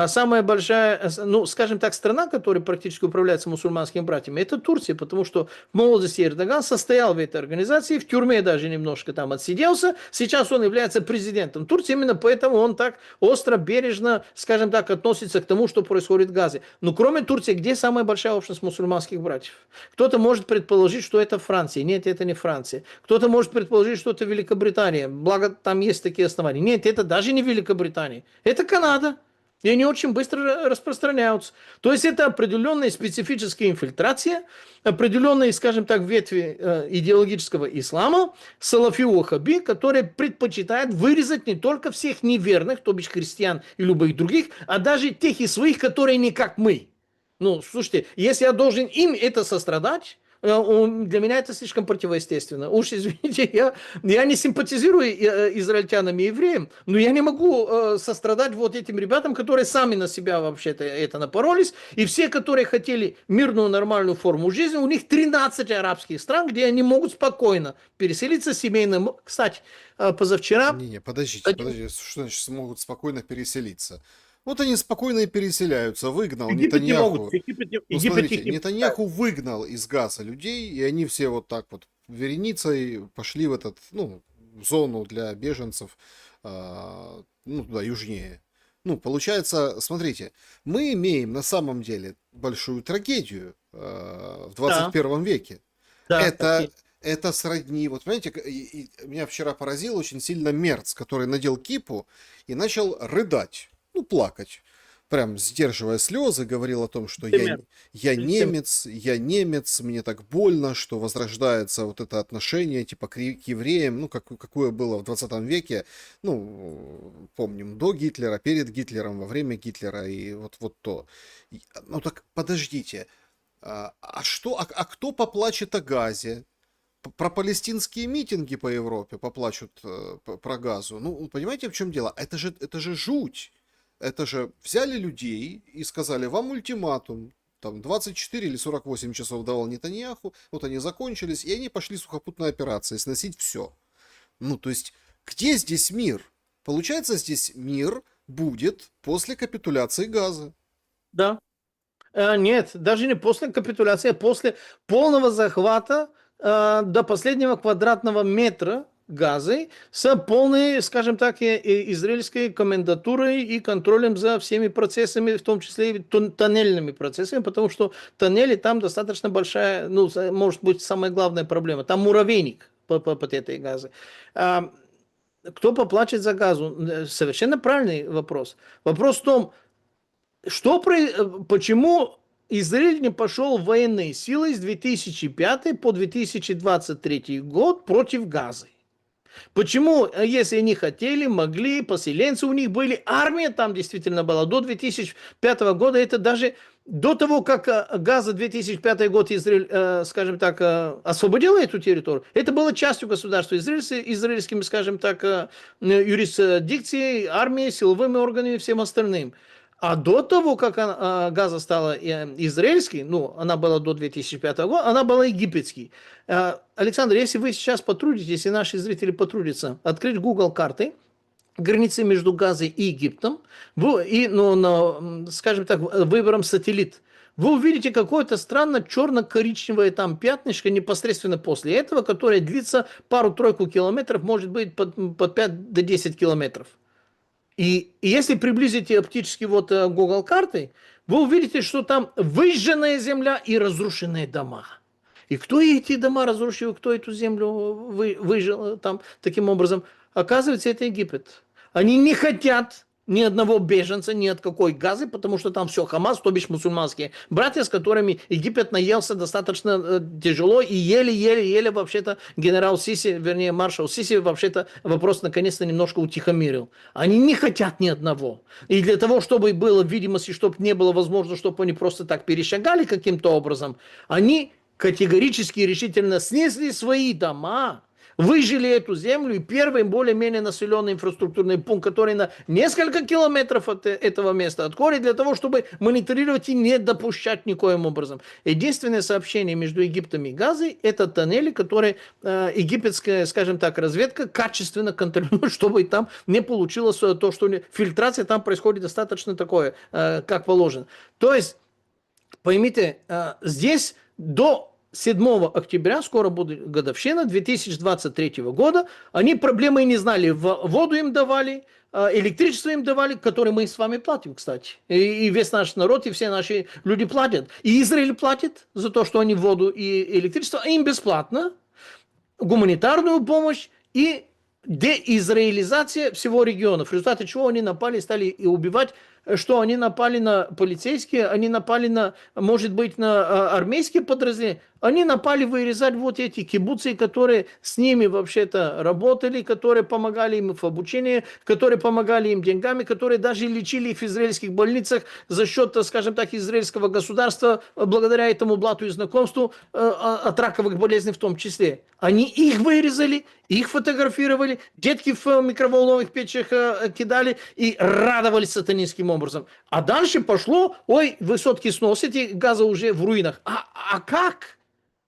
Самая большая, ну, скажем так, страна, которая практически управляется мусульманскими братьями, это Турция, потому что в молодости Эрдоган состоял в этой организации, в тюрьме даже немножко там отсиделся, сейчас он является президентом Турции, именно поэтому он так остро, бережно, скажем так, относится к тому, что происходит в Газе. Но кроме Турции, где самая большая общность мусульманских братьев? Кто-то может предположить, что это Франция. Нет, это не Франция. Кто-то может предположить, что это Великобритания. Благо, там есть такие основания. Нет, это даже не Великобритания. Это Канада. И они очень быстро распространяются. То есть это определенная специфическая инфильтрация, определенные, скажем так, ветви идеологического ислама, салафи вахаби, которые предпочитают вырезать не только всех неверных, то бишь христиан и любых других, а даже тех из своих, которые не как мы. Ну, слушайте, если я должен им это сострадать, для меня это слишком противоестественно. Уж извините, я не симпатизирую израильтянам и евреям, но я не могу сострадать вот этим ребятам, которые сами на себя вообще-то это напоролись. И все, которые хотели мирную, нормальную форму жизни, у них 13 арабских стран, где они могут спокойно переселиться семейным. Кстати, позавчера... Не, подождите, что значит смогут спокойно переселиться? Вот они спокойно и переселяются. Выгнал Египет не Нетаньяху. могут. Египет Смотрите, их не Нетаньяху выгнал из Газа людей, и они все вот так вот вереницей пошли в этот, ну, зону для беженцев, ну, туда южнее. Ну, получается, смотрите, мы имеем на самом деле большую трагедию в 21 веке. Да, Это сродни, вот понимаете, и меня вчера поразил очень сильно Мерц, который надел кипу и начал рыдать. Ну, плакать, прям сдерживая слезы, говорил о том, что я немец, мне так больно, что возрождается вот это отношение, типа, к евреям, ну, какое было в 20 веке, ну, помним, до Гитлера, перед Гитлером, во время Гитлера, и вот то. Ну, так, подождите, кто поплачет о Газе? Про палестинские митинги по Европе поплачут про Газу. Ну, понимаете, в чем дело? Это же жуть. Это же взяли людей и сказали, вам ультиматум, там 24 или 48 часов давал Нетаньяху, вот они закончились, и они пошли сухопутной операцией, сносить все. Ну, то есть, где здесь мир? Получается, здесь мир будет после капитуляции Газа. Да. Нет, даже не после капитуляции, а после полного захвата до последнего квадратного метра Газы с полной, скажем так, израильской комендатурой и контролем за всеми процессами, в том числе и тоннельными процессами, потому что тоннели там достаточно большая, ну, может быть, самая главная проблема. Там муравейник под этой Газой. Кто поплачет за Газу? Совершенно правильный вопрос. Вопрос в том, почему Израиль не пошел в военные силы с 2005 по 2023 год против Газы? Почему, если они хотели, могли, поселенцы у них были, армия там действительно была до 2005 года, это даже до того, как Газа 2005 год Израиль, скажем так, освободила эту территорию, это было частью государства израильскими, скажем так, юрисдикцией, армией, силовыми органами и всем остальным. А до того, как Газа стала израильской, ну, она была до 2005 года, она была египетской. Александр, если вы сейчас потрудитесь, если наши зрители потрудятся, открыть Google карты, границы между Газой и Египтом, скажем так, выбором сателлит, вы увидите какое-то странно черно-коричневое там пятнышко непосредственно после этого, которое длится пару-тройку километров, может быть, под 5 до 10 километров. И если приблизите оптически вот Google карты, вы увидите, что там выжженная земля и разрушенные дома. И кто эти дома разрушил, кто эту землю выжил там таким образом? Оказывается, это Египет. Они не хотят ни одного беженца, ни от какой Газы, потому что там все Хамас, то бишь мусульманские братья, с которыми Египет наелся достаточно тяжело, и еле-еле вообще-то генерал Сиси, вернее маршал Сиси, вообще-то вопрос наконец-то немножко утихомирил. Они не хотят ни одного. И для того, чтобы было видимости, чтобы не было возможно, чтобы они просто так перешагали каким-то образом, они категорически и решительно снесли свои дома, выжили эту землю, и первый более-менее населенный инфраструктурный пункт, который на несколько километров от этого места открыли для того, чтобы мониторировать и не допускать никоим образом. Единственное сообщение между Египтом и Газой – это тоннели, которые египетская, скажем так, разведка качественно контролирует, чтобы там не получилось то, что фильтрация там происходит достаточно такое, как положено. То есть, поймите, здесь до 7 октября, скоро будет годовщина 2023 года, они проблемы не знали, воду им давали, электричество им давали, которое мы с вами платим, кстати. И весь наш народ, и все наши люди платят. И Израиль платит за то, что они воду и электричество, а им бесплатно, гуманитарную помощь и деизраилизация всего региона, в результате чего они напали, стали и убивать, что они напали на полицейские, они напали на, может быть, на армейские подразделения, они напали вырезать вот эти кибуцы, которые с ними вообще-то работали, которые помогали им в обучении, которые помогали им деньгами, которые даже лечили их в израильских больницах за счет, скажем так, израильского государства, благодаря этому блату и знакомству от раковых болезней в том числе. Они их вырезали, их фотографировали, детки в микроволновых печах кидали и радовались сатанинским образом. А дальше пошло, ой, высотки сносите, Газа уже в руинах. А как?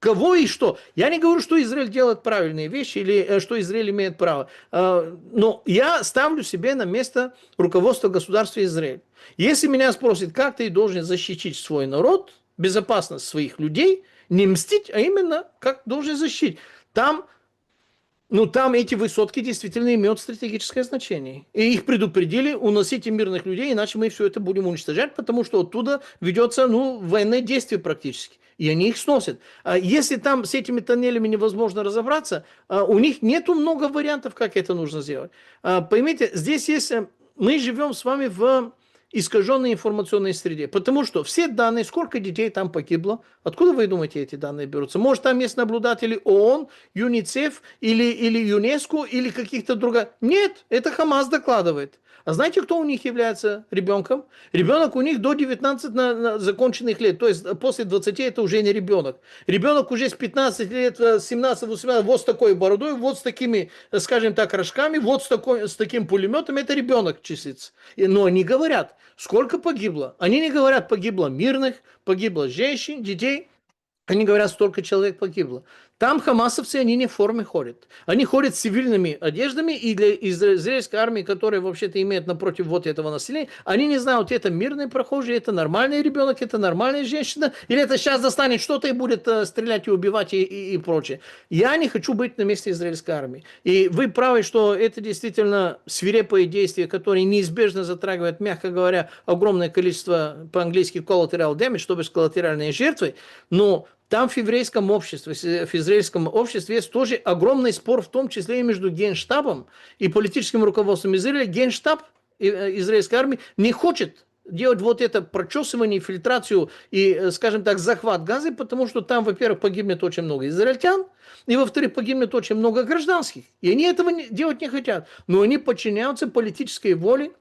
Кого и что? Я не говорю, что Израиль делает правильные вещи или что Израиль имеет право. Но я ставлю себе на место руководства государства Израиль. Если меня спросят, как ты должен защитить свой народ, безопасность своих людей, не мстить, а именно как должен защитить. Там эти высотки действительно имеют стратегическое значение. И их предупредили, уносите мирных людей, иначе мы все это будем уничтожать, потому что оттуда ведется военное действие практически. И они их сносят. Если там с этими тоннелями невозможно разобраться, у них нету много вариантов, как это нужно сделать. Поймите, здесь есть... Мы живем с вами в искаженной информационной среде. Потому что все данные, сколько детей там погибло, откуда вы думаете эти данные берутся? Может, там есть наблюдатели ООН, ЮНИЦЕФ или ЮНЕСКО или каких-то других? Нет, это Хамас докладывает. А знаете, кто у них является ребенком? Ребенок у них до 19 законченных лет. То есть после 20 это уже не ребенок. Ребенок уже с 15 лет, 17-18, вот с такой бородой, вот с такими, скажем так, рожками, вот с таким пулеметом, это ребенок числится. Но они говорят, сколько погибло. Они не говорят, погибло мирных, погибло женщин, детей. Они говорят, столько человек погибло. Там хамасовцы, они не в форме ходят. Они ходят с цивильными одеждами, и для израильской армии, которая вообще-то имеет напротив вот этого населения, они не знают, это мирный прохожий, это нормальный ребенок, это нормальная женщина, или это сейчас достанет что-то и будет стрелять и убивать и прочее. Я не хочу быть на месте израильской армии. И вы правы, что это действительно свирепое действие, которое неизбежно затрагивает, мягко говоря, огромное количество, по-английски collateral damage, то есть коллатеральные жертвы, но там в еврейском обществе, есть тоже огромный спор, в том числе и между Генштабом и политическим руководством Израиля. Генштаб израильской армии не хочет делать вот это прочесывание, фильтрацию и, скажем так, захват Газы, потому что там, во-первых, погибнет очень много израильтян, и, во-вторых, погибнет очень много гражданских. И они этого делать не хотят. Но они подчиняются политической воле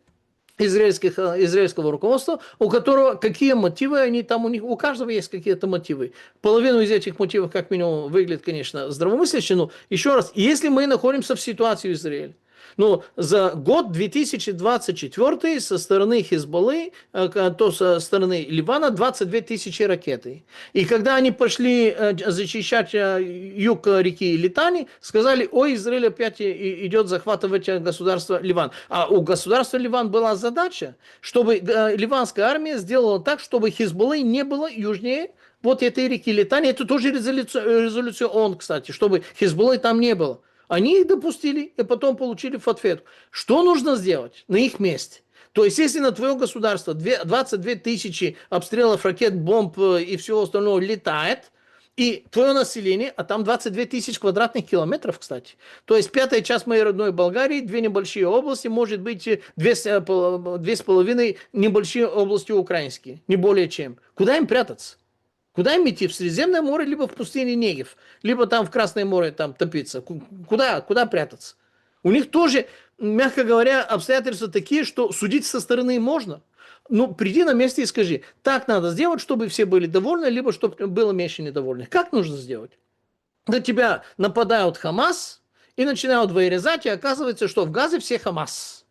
израильского руководства, у которого какие мотивы они там, у каждого есть какие-то мотивы. Половину из этих мотивов, как минимум, выглядит, конечно, здравомысляще, но еще раз, если мы находимся в ситуации Израиля, но за год 2024 со стороны Хизбаллы, то со стороны Ливана 22 тысячи ракеты. И когда они пошли зачищать юг реки Литани, сказали, ой, Израиль опять идет захватывать государство Ливан. А у государства Ливан была задача, чтобы ливанская армия сделала так, чтобы Хизбаллы не было южнее вот этой реки Литани. Это тоже резолюция ООН, кстати, чтобы Хизбаллы там не было. Они их допустили и потом получили в ответ. Что нужно сделать на их месте? То есть, если на твое государство 22 тысячи обстрелов ракет, бомб и всего остального летает, и твое население, а там 22 тысячи квадратных километров, кстати. То есть, пятая часть моей родной Болгарии, две небольшие области, может быть, 2,5 небольшие области украинские, не более чем. Куда им прятаться? Куда им идти? В Средиземное море, либо в пустыне Негев, либо там в Красное море там топиться. Куда прятаться? У них тоже, мягко говоря, обстоятельства такие, что судить со стороны можно. Ну, приди на месте и скажи, так надо сделать, чтобы все были довольны, либо чтобы было меньше недовольных. Как нужно сделать? На тебя нападают Хамас, и начинают вырезать, и оказывается, что в Газе все Хамас.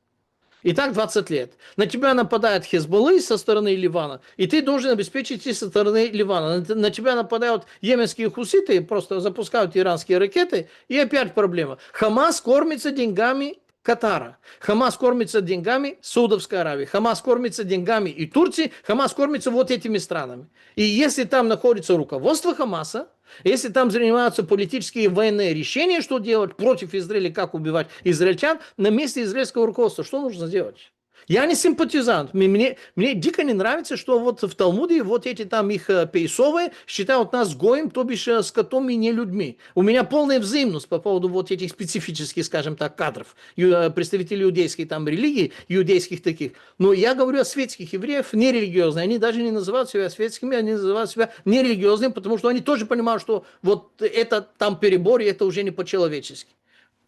И так 20 лет. На тебя нападает Хезболлы со стороны Ливана, и ты должен обеспечить и со стороны Ливана. На тебя нападают йеменские хуситы, просто запускают иранские ракеты, и опять проблема. Хамас кормится деньгами Катара. Хамас кормится деньгами Саудовской Аравии. Хамас кормится деньгами и Турции. Хамас кормится вот этими странами. И если там находится руководство Хамаса, если там занимаются политические и военные решения, что делать против Израиля, как убивать израильтян, на месте израильского руководства, что нужно сделать? Я не симпатизант. Мне дико не нравится, что вот в Талмуде вот эти там их пейсовые считают нас гоем, то бишь скотом и не людьми. У меня полная взаимность по поводу вот этих специфических, скажем так, кадров, представителей иудейской там религии, иудейских таких. Но я говорю о светских евреев, нерелигиозных. Они даже не называют себя светскими, они называют себя нерелигиозными, потому что они тоже понимают, что вот это там перебор, и это уже не по-человечески.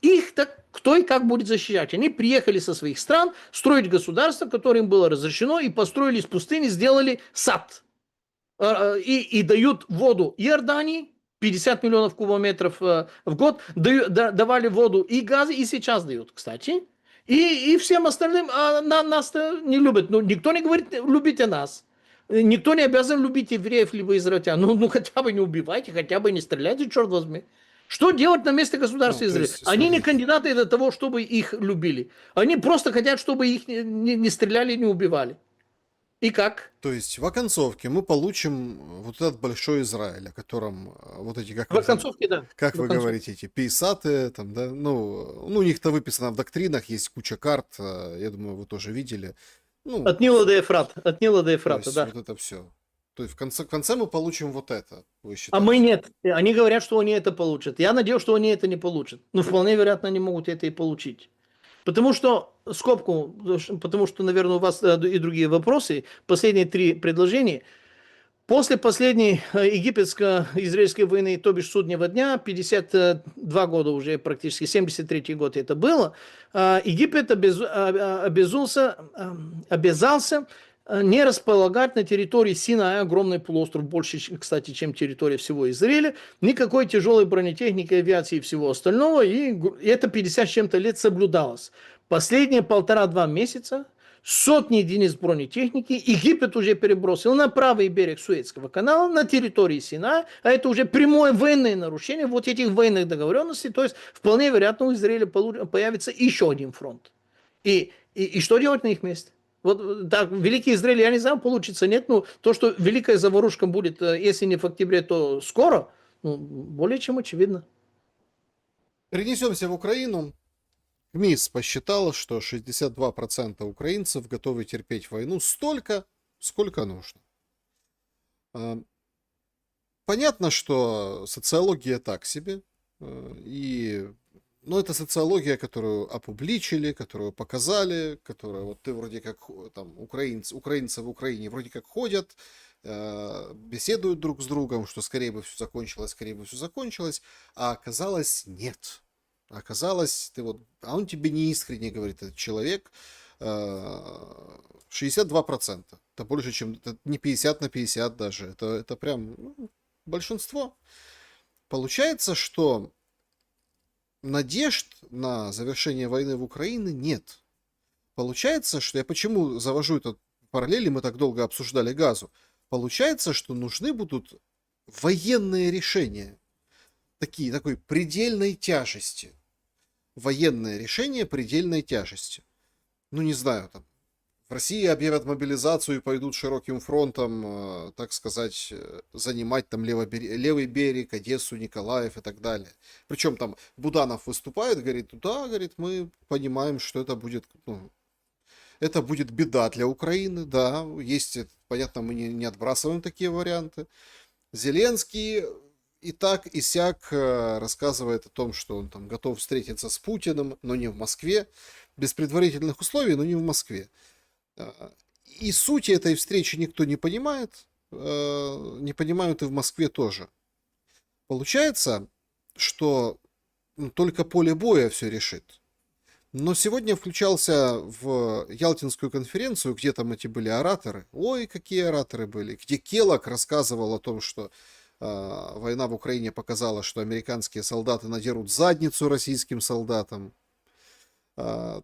Их так кто и как будет защищать? Они приехали со своих стран строить государство, которое им было разрешено, и построили из пустыни, сделали сад. И дают воду Иордании, 50 миллионов кубометров в год, давали воду и газы, и сейчас дают, кстати. И всем остальным нас не любят. Ну, никто не говорит, любите нас. Никто не обязан любить евреев либо израильтян. Ну хотя бы не убивайте, хотя бы не стреляйте, черт возьми. Что делать на месте государства Израиля? Они не кандидаты для того, чтобы их любили. Они просто хотят, чтобы их не стреляли и не убивали. И как? То есть в оконцовке мы получим вот этот большой Израиль, о котором вот эти, как В оконцовке, да. как вы говорите, эти пейсаты, там, да, ну, у них-то выписано в доктринах, есть куча карт, я думаю, вы тоже видели. Ну, от Нила до Ефрата, да. Вот это все. То есть в конце мы получим вот это, вы А считаете? мы нет. Они говорят, что они это получат. Я надеюсь, что они это не получат. Но вполне вероятно, они могут это и получить. Потому что, скобку, потому что, наверное, у вас и другие вопросы. Последние 3 предложения. После последней египетско-израильской войны, то бишь суднего дня, 52 года уже практически, 73 год это было, Египет обязался не располагать на территории Синая, огромный полуостров, больше, кстати, чем территория всего Израиля, никакой тяжелой бронетехники, авиации и всего остального, и это 50 с чем-то лет соблюдалось. Последние 1,5-2 месяца сотни единиц бронетехники Египет уже перебросил на правый берег Суэцкого канала, на территории Синая, а это уже прямое военное нарушение вот этих военных договоренностей, то есть вполне вероятно у Израиля появится еще один фронт. И что делать на их месте? Вот так, Великий Израиль, я не знаю, получится, нет, ну, то, что великая заварушка будет, если не в октябре, то скоро, ну, более чем очевидно. Перенесемся в Украину. МИС посчитал, что 62% украинцев готовы терпеть войну столько, сколько нужно. Понятно, что социология так себе, но это социология, которую опубличили, которую показали, которая вот ты вроде как там украинцы в Украине вроде как ходят, беседуют друг с другом, что скорее бы все закончилось, а оказалось нет. Оказалось, он тебе не искренне говорит, этот человек, 62%. Это больше, чем, это не 50/50 даже, это прям большинство. Получается, что надежд на завершение войны в Украине нет. Получается, что я почему завожу этот параллель, и мы так долго обсуждали газу. Получается, что нужны будут военные решения такой предельной тяжести. Военное решение предельной тяжести. Ну, не знаю, там, в России объявят мобилизацию и пойдут широким фронтом, так сказать, занимать там левый берег, Одессу, Николаев и так далее. Причем там Буданов выступает, говорит, да, говорит, мы понимаем, что это будет беда для Украины, да, есть, понятно, мы не отбрасываем такие варианты. Зеленский и так, и сяк рассказывает о том, что он там готов встретиться с Путиным, но не в Москве, без предварительных условий, но не в Москве. И сути этой встречи никто не понимает, не понимают и в Москве тоже. Получается, что только поле боя все решит. Но сегодня включался в Ялтинскую конференцию, где там эти были ораторы. Ой, какие ораторы были. Где Келлог рассказывал о том, что Война в Украине показала, что американские солдаты надерут задницу российским солдатам.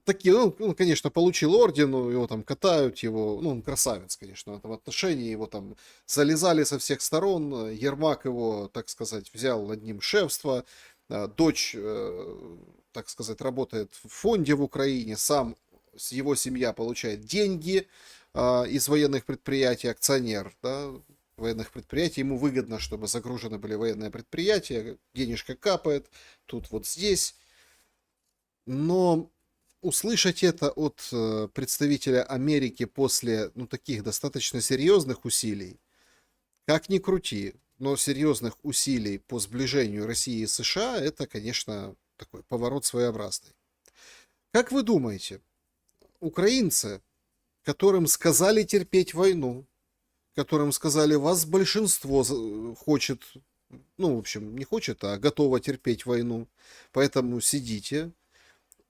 Такие, он, конечно, получил орден, его там катают, его, он красавец, конечно, в этом отношении, его там залезали со всех сторон, Ермак его, так сказать, взял над ним шефство, дочь, так сказать, работает в фонде в Украине, сам, его семья получает деньги из военных предприятий, акционер, да, военных предприятий, ему выгодно, чтобы загружены были военные предприятия, денежка капает, тут вот здесь, но услышать это от представителя Америки после, таких достаточно серьезных усилий, как ни крути, но серьезных усилий по сближению России и США, это, конечно, такой поворот своеобразный. Как вы думаете, украинцы, которым сказали терпеть войну, которым сказали, вас большинство хочет, в общем, не хочет, а готово терпеть войну, поэтому сидите,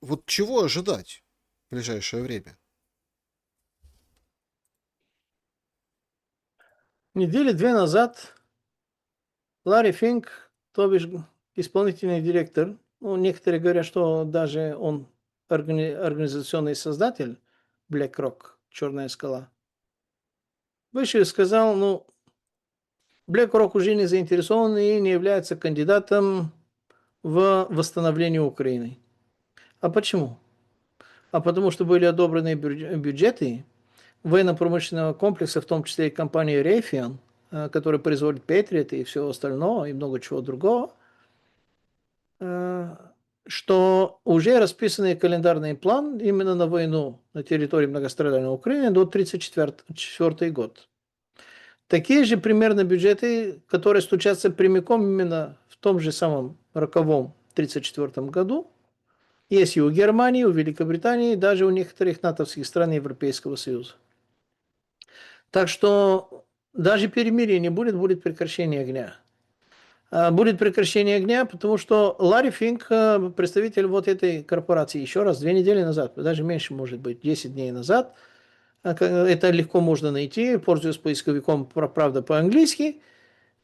вот чего ожидать в ближайшее время? Недели 2 назад Ларри Финк, то бишь исполнительный директор, некоторые говорят, что даже он организационный создатель BlackRock, Черная скала, вышел и сказал, BlackRock уже не заинтересован и не является кандидатом в восстановление Украины. А почему? А потому что были одобрены бюджеты военно-промышленного комплекса, в том числе и компании Raytheon, которая производит Patriot и все остальное, и много чего другого, что уже расписанный календарный план именно на войну на территории многострадальной Украины до 1934 год. Такие же примерно бюджеты, которые стучатся прямиком именно в том же самом роковом 1934 году, есть и у Германии, у Великобритании, и даже у некоторых натовских стран Европейского Союза. Так что даже перемирия не будет, будет прекращение огня. Будет прекращение огня, потому что Ларри Финк, представитель вот этой корпорации, еще раз, 2 недели назад, даже меньше, может быть, 10 дней назад, это легко можно найти, пользуясь поисковиком «Правда по-английски»,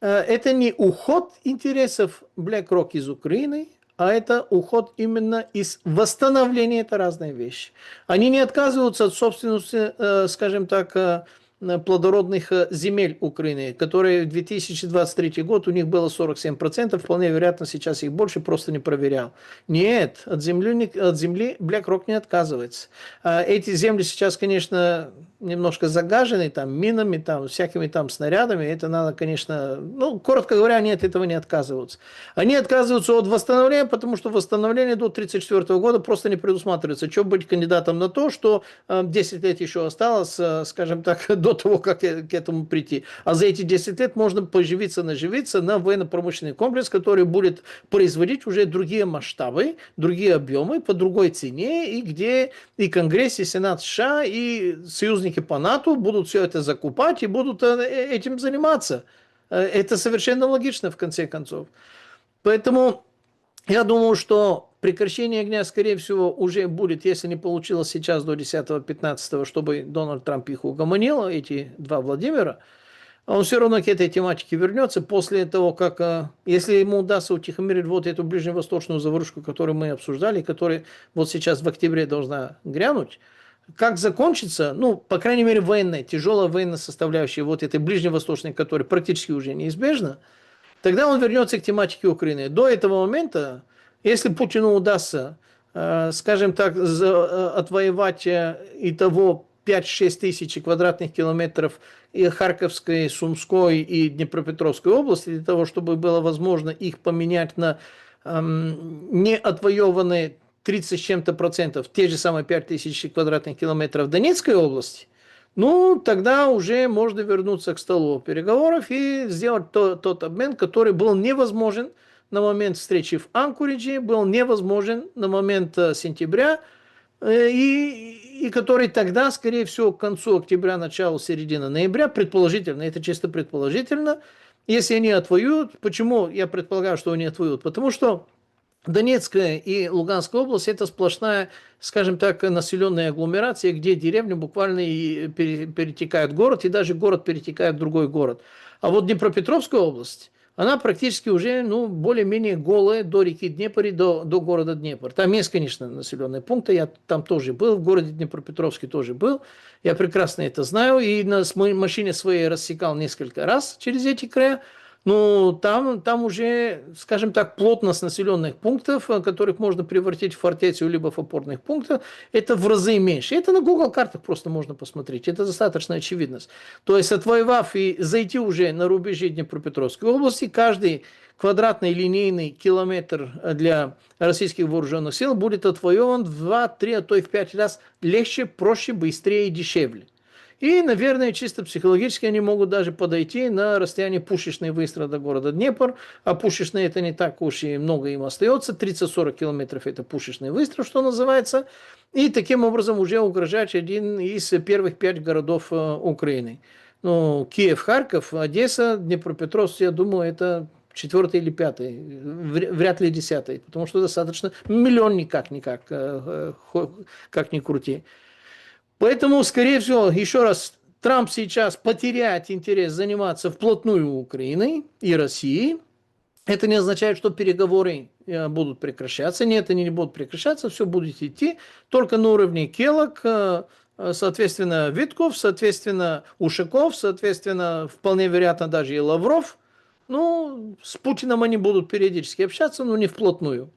это не уход интересов BlackRock из Украины, а это уход именно из восстановления, это разные вещи. Они не отказываются от собственности, скажем так, плодородных земель Украины, которые в 2023 год у них было 47%, вполне вероятно, сейчас их больше, просто не проверял. Нет, от земли BlackRock не отказывается. Эти земли сейчас, конечно, немножко загажены там минами, там всякими там снарядами, это надо, конечно, коротко говоря, они от этого не отказываются. Они отказываются от восстановления, потому что восстановление до 1934 года просто не предусматривается. Что быть кандидатом на то, что 10 лет еще осталось, скажем так, до того, как к этому прийти. А за эти 10 лет можно наживиться на военно-промышленный комплекс, который будет производить уже другие масштабы, другие объемы, по другой цене, и где и Конгресс, и Сенат США, и союзники по НАТО будут все это закупать и будут этим заниматься. Это совершенно логично, в конце концов. Поэтому я думаю, что прекращение огня, скорее всего, уже будет, если не получилось сейчас до 10-15, чтобы Дональд Трамп их угомонил, эти 2 Владимира, он все равно к этой тематике вернется после того, как, если ему удастся утихомирить вот эту ближневосточную заварушку, которую мы обсуждали, которая вот сейчас в октябре должна грянуть, как закончится, по крайней мере, военная, тяжелая военная составляющая вот этой ближневосточной, которая практически уже неизбежна, тогда он вернется к тематике Украины. До этого момента, если Путину удастся, скажем так, отвоевать итого 5-6 тысяч квадратных километров и Харьковской, Сумской и Днепропетровской области, для того, чтобы было возможно их поменять на неотвоеванные 30 с чем-то процентов, те же самые 5 тысяч квадратных километров Донецкой области, тогда уже можно вернуться к столу переговоров и сделать тот обмен, который был невозможен на момент встречи в Анкоридже, был невозможен на момент сентября, и который тогда, скорее всего, к концу октября, началу, середины ноября, предположительно, это чисто предположительно, если они отвоюют, почему я предполагаю, что они отвоюют? Потому что Донецкая и Луганская область – это сплошная, скажем так, населенная агломерация, где деревни буквально перетекают город, и даже город перетекает в другой город. А вот Днепропетровская область, она практически уже, ну, более-менее голая до реки Днепр и до города Днепр. Там есть, конечно, населенные пункты, я там тоже был, в городе Днепропетровске тоже был, я прекрасно это знаю, и на машине своей рассекал несколько раз через эти края. Ну, там уже, скажем так, плотность населенных пунктов, которых можно превратить в фортецию либо в опорных пунктах, это в разы меньше. Это на Google картах просто можно посмотреть. Это достаточно очевидность. То есть, отвоевав и зайти уже на рубежи Днепропетровской области, каждый квадратный линейный километр для российских вооруженных сил будет отвоеван в 2, 3, а то и в 5 раз легче, проще, быстрее и дешевле. И, наверное, чисто психологически они могут даже подойти на расстояние пушечной выстрела до города Днепр. А пушечные это не так уж и много им остается. 30-40 километров это пушечный выстрел, что называется. И таким образом уже угрожать один из первых 5 городов Украины. Ну, Киев, Харьков, Одесса, Днепропетровск, я думаю, это 4-й или 5-й, вряд ли 10-й, потому что достаточно миллион никак, как ни крути. Поэтому, скорее всего, еще раз, Трамп сейчас потеряет интерес заниматься вплотную Украиной и Россией. Это не означает, что переговоры будут прекращаться. Нет, они не будут прекращаться, все будет идти только на уровне Келлог, соответственно, Витков, соответственно, Ушаков, соответственно, вполне вероятно, даже и Лавров. Ну, с Путиным они будут периодически общаться, но не вплотную.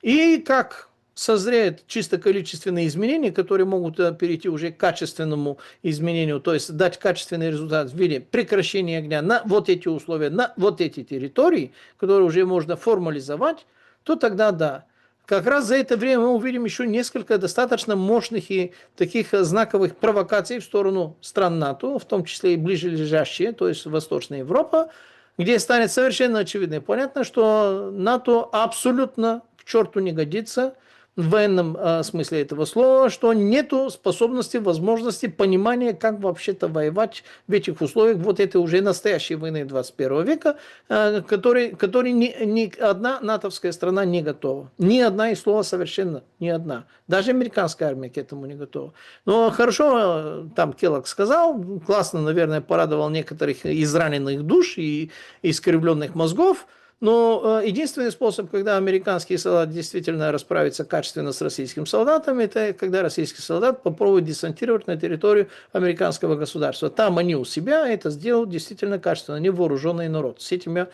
И как созреют чисто количественные изменения, которые могут перейти уже к качественному изменению, то есть дать качественный результат в виде прекращения огня на вот эти условия, на вот эти территории, которые уже можно формализовать, то тогда да. Как раз за это время мы увидим еще несколько достаточно мощных и таких знаковых провокаций в сторону стран НАТО, в том числе и ближележащие, то есть Восточная Европа, где станет совершенно очевидно и понятно, что НАТО абсолютно к черту не годится в военном смысле этого слова, что нету способности, возможности, понимания, как вообще-то воевать в этих условиях вот этой уже настоящей войны 21 века, которой ни одна натовская страна не готова. Ни одна и слова совершенно, ни одна. Даже американская армия к этому не готова. Но хорошо, там Келлог сказал, классно, наверное, порадовал некоторых израненных душ и искривленных мозгов. Но единственный способ, когда американский солдат действительно расправится качественно с российским солдатом, это когда российский солдат попробует десантировать на территорию американского государства. Там они у себя это сделают действительно качественно, они вооруженный народ. С этим это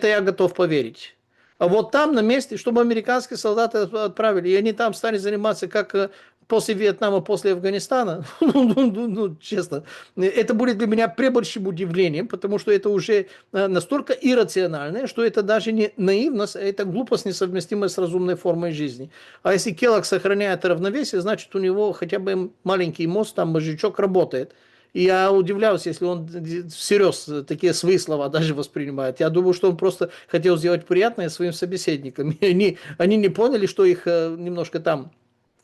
я готов поверить. А вот там на месте, чтобы американские солдаты отправили, и они там стали заниматься как после Вьетнама, после Афганистана, честно, это будет для меня пребольшим удивлением, потому что это уже настолько иррационально, что это даже не наивность, а это глупость, несовместимая с разумной формой жизни. А если Келлог сохраняет равновесие, значит у него хотя бы маленький мозг, там мозжечок работает. И я удивляюсь, если он всерьез такие свои слова даже воспринимает. Я думаю, что он просто хотел сделать приятное своим собеседникам. И они не поняли, что их немножко там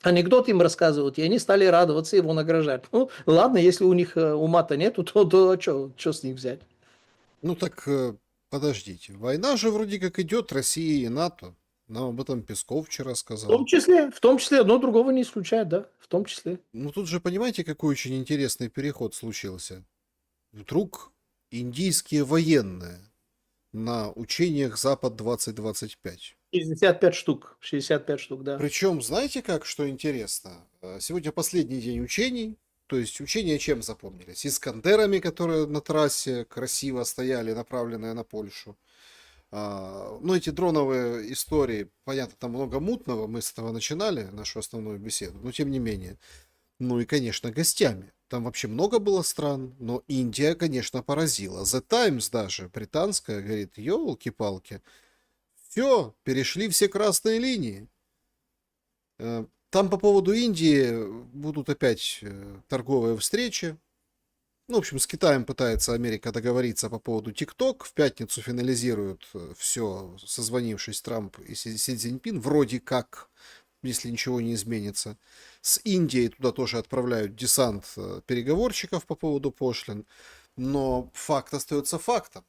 анекдот им рассказывают, и они стали радоваться его награждать. Ну, ладно, если у них ума-то нету, то что с них взять? Ну так подождите. Война же вроде как идет Россия и НАТО. Нам об этом Песков вчера сказал. В том числе одно другого не исключает, да, в том числе. Ну тут же понимаете, какой очень интересный переход случился. Вдруг индийские военные на учениях Запад-2025. 65 штук, 65 штук, да. Причем, знаете как, что интересно? Сегодня последний день учений. То есть учения чем запомнились? Искандерами, которые на трассе красиво стояли, направленные на Польшу. Ну, эти дроновые истории, понятно, там много мутного, мы с этого начинали нашу основную беседу, но тем не менее. Ну и, конечно, гостями. Там вообще много было стран, но Индия, конечно, поразила. The Times даже, британская, говорит, елки-палки, все, перешли все красные линии. Там по поводу Индии будут опять торговые встречи. Ну, в общем, с Китаем пытается Америка договориться по поводу ТикТок. В пятницу финализируют все, созвонившись Трамп и Си Цзиньпин. Вроде как, если ничего не изменится. С Индией туда тоже отправляют десант переговорщиков по поводу пошлин. Но факт остается фактом.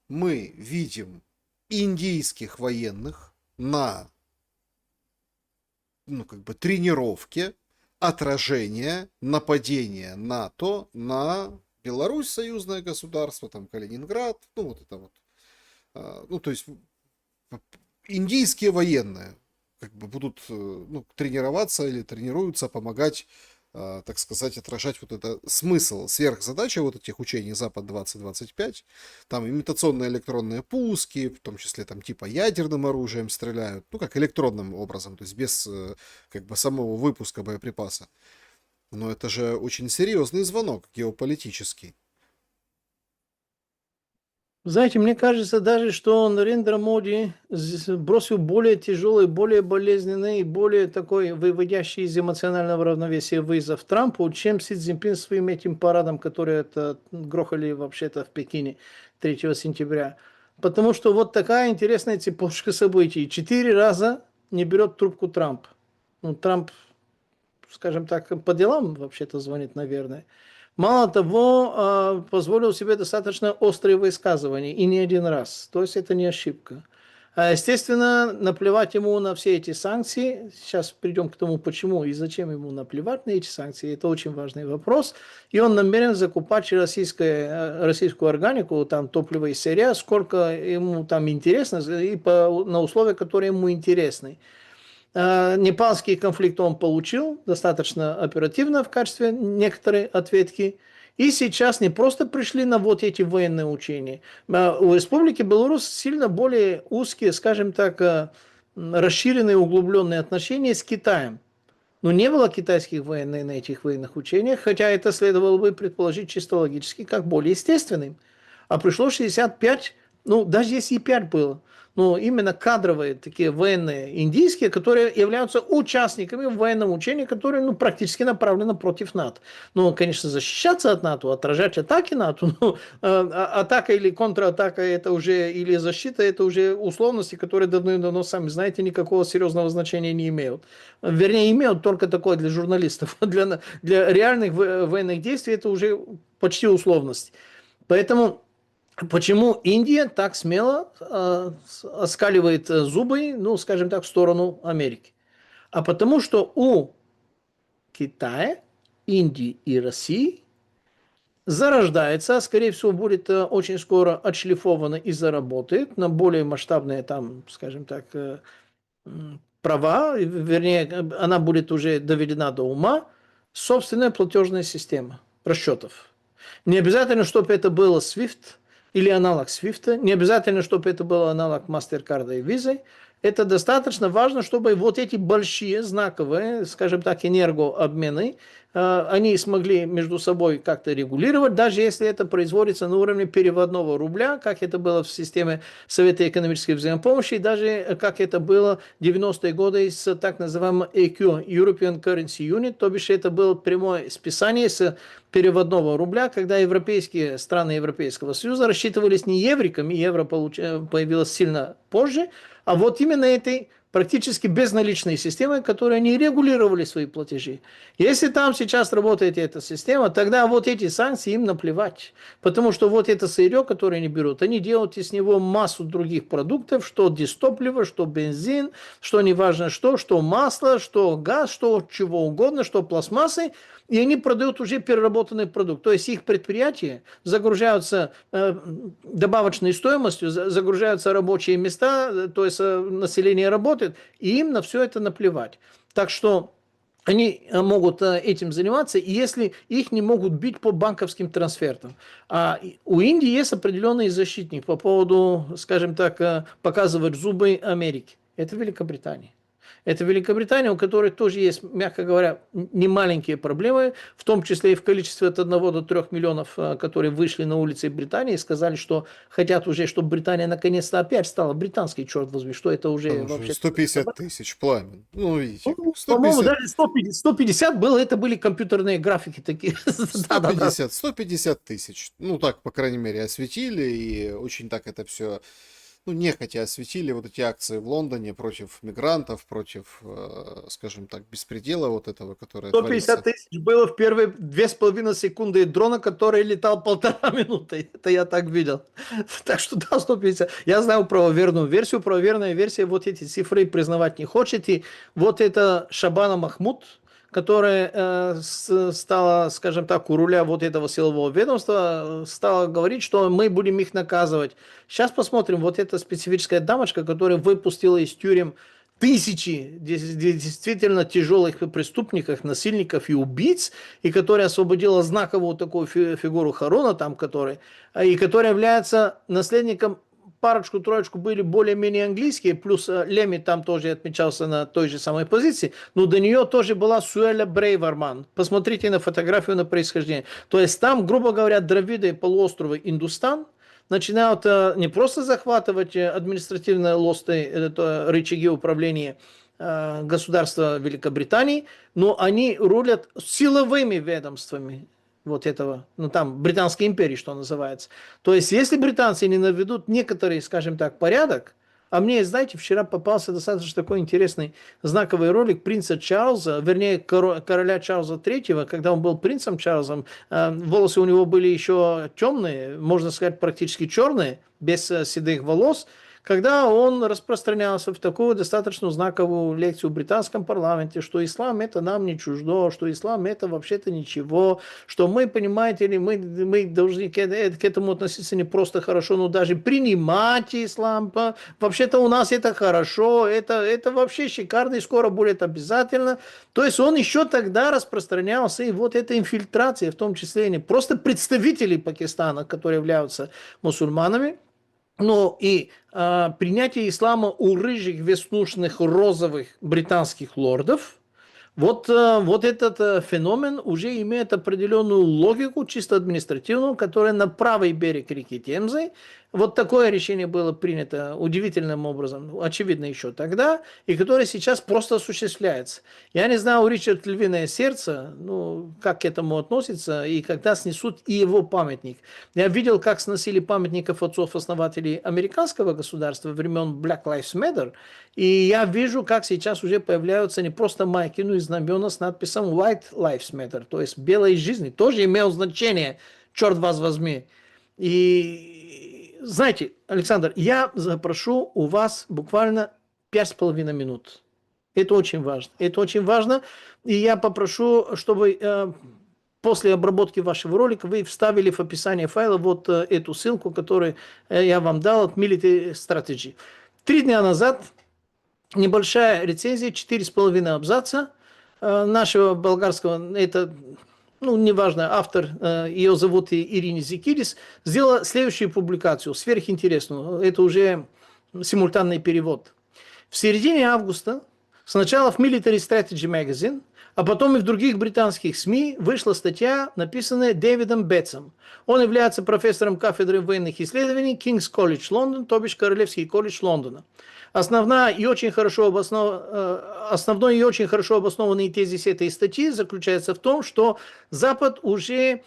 Мы видим индийских военных на тренировке отражения нападения НАТО на Беларусь союзное государство, там Калининград, ну вот это вот. Ну, то есть индийские военные как бы будут ну, тренироваться или тренируются, помогать, так сказать, отражать вот это смысл, сверхзадача вот этих учений Запад-2025. Там имитационные электронные пуски, в том числе там типа ядерным оружием стреляют, ну как электронным образом, то есть без как бы самого выпуска боеприпаса. Но это же очень серьезный звонок геополитический. Знаете, мне кажется даже, что Нарендра Моди бросил более тяжелый, более болезненный, более такой выводящий из эмоционального равновесия вызов Трампу, чем Си Цзиньпин своим этим парадом, который это грохали вообще-то в Пекине 3 сентября. Потому что вот такая интересная цепочка событий. 4 раза не берет трубку Трамп. Ну, Трамп, скажем так, по делам вообще-то звонит, наверное. Мало того, позволил себе достаточно острые высказывания, и не один раз. То есть это не ошибка. Естественно, наплевать ему на все эти санкции. Сейчас придем к тому, почему и зачем ему наплевать на эти санкции. Это очень важный вопрос. И он намерен закупать российскую органику, там топливо и сырья, сколько ему там интересно, и на условия, которые ему интересны. Непалский конфликт он получил достаточно оперативно в качестве некоторой ответки. И сейчас не просто пришли на вот эти военные учения. У Республики Беларусь сильно более узкие, скажем так, расширенные, углубленные отношения с Китаем. Но не было китайских военных на этих военных учениях, хотя это следовало бы предположить чисто логически, как более естественным. А пришло 65, ну даже если и 5 было, но именно кадровые такие военные индийские, которые являются участниками военного учения, которое ну, практически направлено против НАТО. Ну, конечно, защищаться от НАТО, отражать атаки НАТО, но атака или контратака это уже, или защита это уже условности, которые давно, сами знаете, никакого серьезного значения не имеют. Вернее, имеют только такое для журналистов. Для реальных военных действий это уже почти условность. Поэтому почему Индия так смело оскаливает зубы, ну, скажем так, в сторону Америки? А потому что у Китая, Индии и России зарождается, скорее всего, будет очень скоро отшлифовано и заработает на более масштабные, там, скажем так, права, вернее, она будет уже доведена до ума, собственная платежная система расчетов. Не обязательно, чтобы это было SWIFT или аналог SWIFT, не обязательно, чтобы это был аналог MasterCard и Visa. Это достаточно важно, чтобы вот эти большие знаковые, скажем так, энергообмены, они смогли между собой как-то регулировать, даже если это производится на уровне переводного рубля, как это было в системе Совета экономической взаимопомощи, и даже как это было в 90-е годы с так называемым EQ, European Currency Unit, то бишь это было прямое списание с переводного рубля, когда европейские страны Европейского Союза рассчитывались не евриками, евро появилось сильно позже, а вот именно этой практически безналичной системой, которой они регулировали свои платежи. Если там сейчас работает эта система, тогда вот эти санкции им наплевать. Потому что вот это сырье, которое они берут, они делают из него массу других продуктов, что дистопливо, что бензин, что неважно что масло, что газ, что чего угодно, что пластмассы. И они продают уже переработанный продукт. То есть их предприятия загружаются добавочной стоимостью, загружаются рабочие места, то есть население работает, и им на все это наплевать. Так что они могут этим заниматься, если их не могут бить по банковским трансфертам. А у Индии есть определенный защитник по поводу, скажем так, показывать зубы Америки. Это Великобритания. Это Великобритания, у которой тоже есть, мягко говоря, немаленькие проблемы, в том числе и в количестве от 1 до 3 миллионов, которые вышли на улицы Британии и сказали, что хотят уже, чтобы Британия наконец-то опять стала британской, черт возьми, что это уже вообще... 150 тысяч, Пламен. Ну, видите, Ну, 150. по-моему, даже 150 было, это были компьютерные графики такие. 150 тысяч. Ну, так, по крайней мере, осветили, и очень так это все, ну, нехотя осветили вот эти акции в Лондоне против мигрантов, против, скажем так, беспредела вот этого, которое 150 творится. тысяч было в первые 2,5 секунды дрона, который летал 1,5 минуты. Это я так видел. Так что да, 150. Я знаю правоверную версию. Правоверная версия вот эти цифры признавать не хочет. И вот это Шабана Махмуд, которая стала, скажем так, у руля вот этого силового ведомства, стала говорить, что мы будем их наказывать. Сейчас посмотрим, вот эта специфическая дамочка, которая выпустила из тюрем тысячи действительно тяжелых преступников, насильников и убийц, и которая освободила знаковую такую фигуру Харона, там, и которая является наследником, парочку-троечку были более-менее английские, плюс Леми там тоже отмечался на той же самой позиции, но до нее тоже была Суэля Брейверман. Посмотрите на фотографию, на происхождение. То есть там, грубо говоря, дравиды полуострова Индустан начинают не просто захватывать административные лосты, рычаги управления государства Великобритании, но они рулят силовыми ведомствами вот этого, ну там, Британской империи, что называется. То есть, если британцы не наведут некоторый, скажем так, порядок, а мне, знаете, вчера попался достаточно такой интересный знаковый ролик принца Чарльза, вернее, короля Чарльза III, когда он был принцем Чарльзом, волосы у него были еще темные, можно сказать, практически черные, без седых волос, когда он распространялся в такую достаточно знаковую лекцию в британском парламенте, что ислам это нам не чуждо, что ислам это вообще-то ничего, что мы, понимаете ли, мы должны к этому относиться не просто хорошо, но даже принимать ислам. Вообще-то у нас это хорошо, это вообще шикарно и скоро будет обязательно. То есть он еще тогда распространялся, и вот эта инфильтрация, в том числе не просто представителей Пакистана, которые являются мусульманами, но и принятие ислама у рыжих, веснушных, розовых британских лордов, вот этот феномен уже имеет определенную логику, чисто административную, которая на правый берег реки Темзы. Вот такое решение было принято удивительным образом, очевидно, еще тогда, и которое сейчас просто осуществляется. Я не знаю, у Ричарда Львиное сердце, ну, как к этому относится, и когда снесут и его памятник. Я видел, как сносили памятников отцов-основателей американского государства времен Black Lives Matter, и я вижу, как сейчас уже появляются не просто майки, но и знамена с надписью White Lives Matter, то есть белой жизни, тоже имел значение, черт вас возьми. И знаете, Александр, я запрошу у вас буквально 5,5 минут. Это очень важно. Это очень важно. И я попрошу, чтобы после обработки вашего ролика вы вставили в описание файла вот эту ссылку, которую я вам дал от Military Strategy. 3 дня назад небольшая рецензия, 4,5 абзаца нашего болгарского, это, ну, неважно, автор, ее зовут Ирина Зикидис, сделала следующую публикацию, сверхинтересную, это уже симультанный перевод. В середине августа сначала в Military Strategy Magazine, а потом и в других британских СМИ вышла статья, написанная Дэвидом Бетсом. Он является профессором кафедры военных исследований King's College London, то бишь Королевский колледж Лондона. Основной и очень хорошо обоснованный тезис этой статьи заключается в том, что Запад уже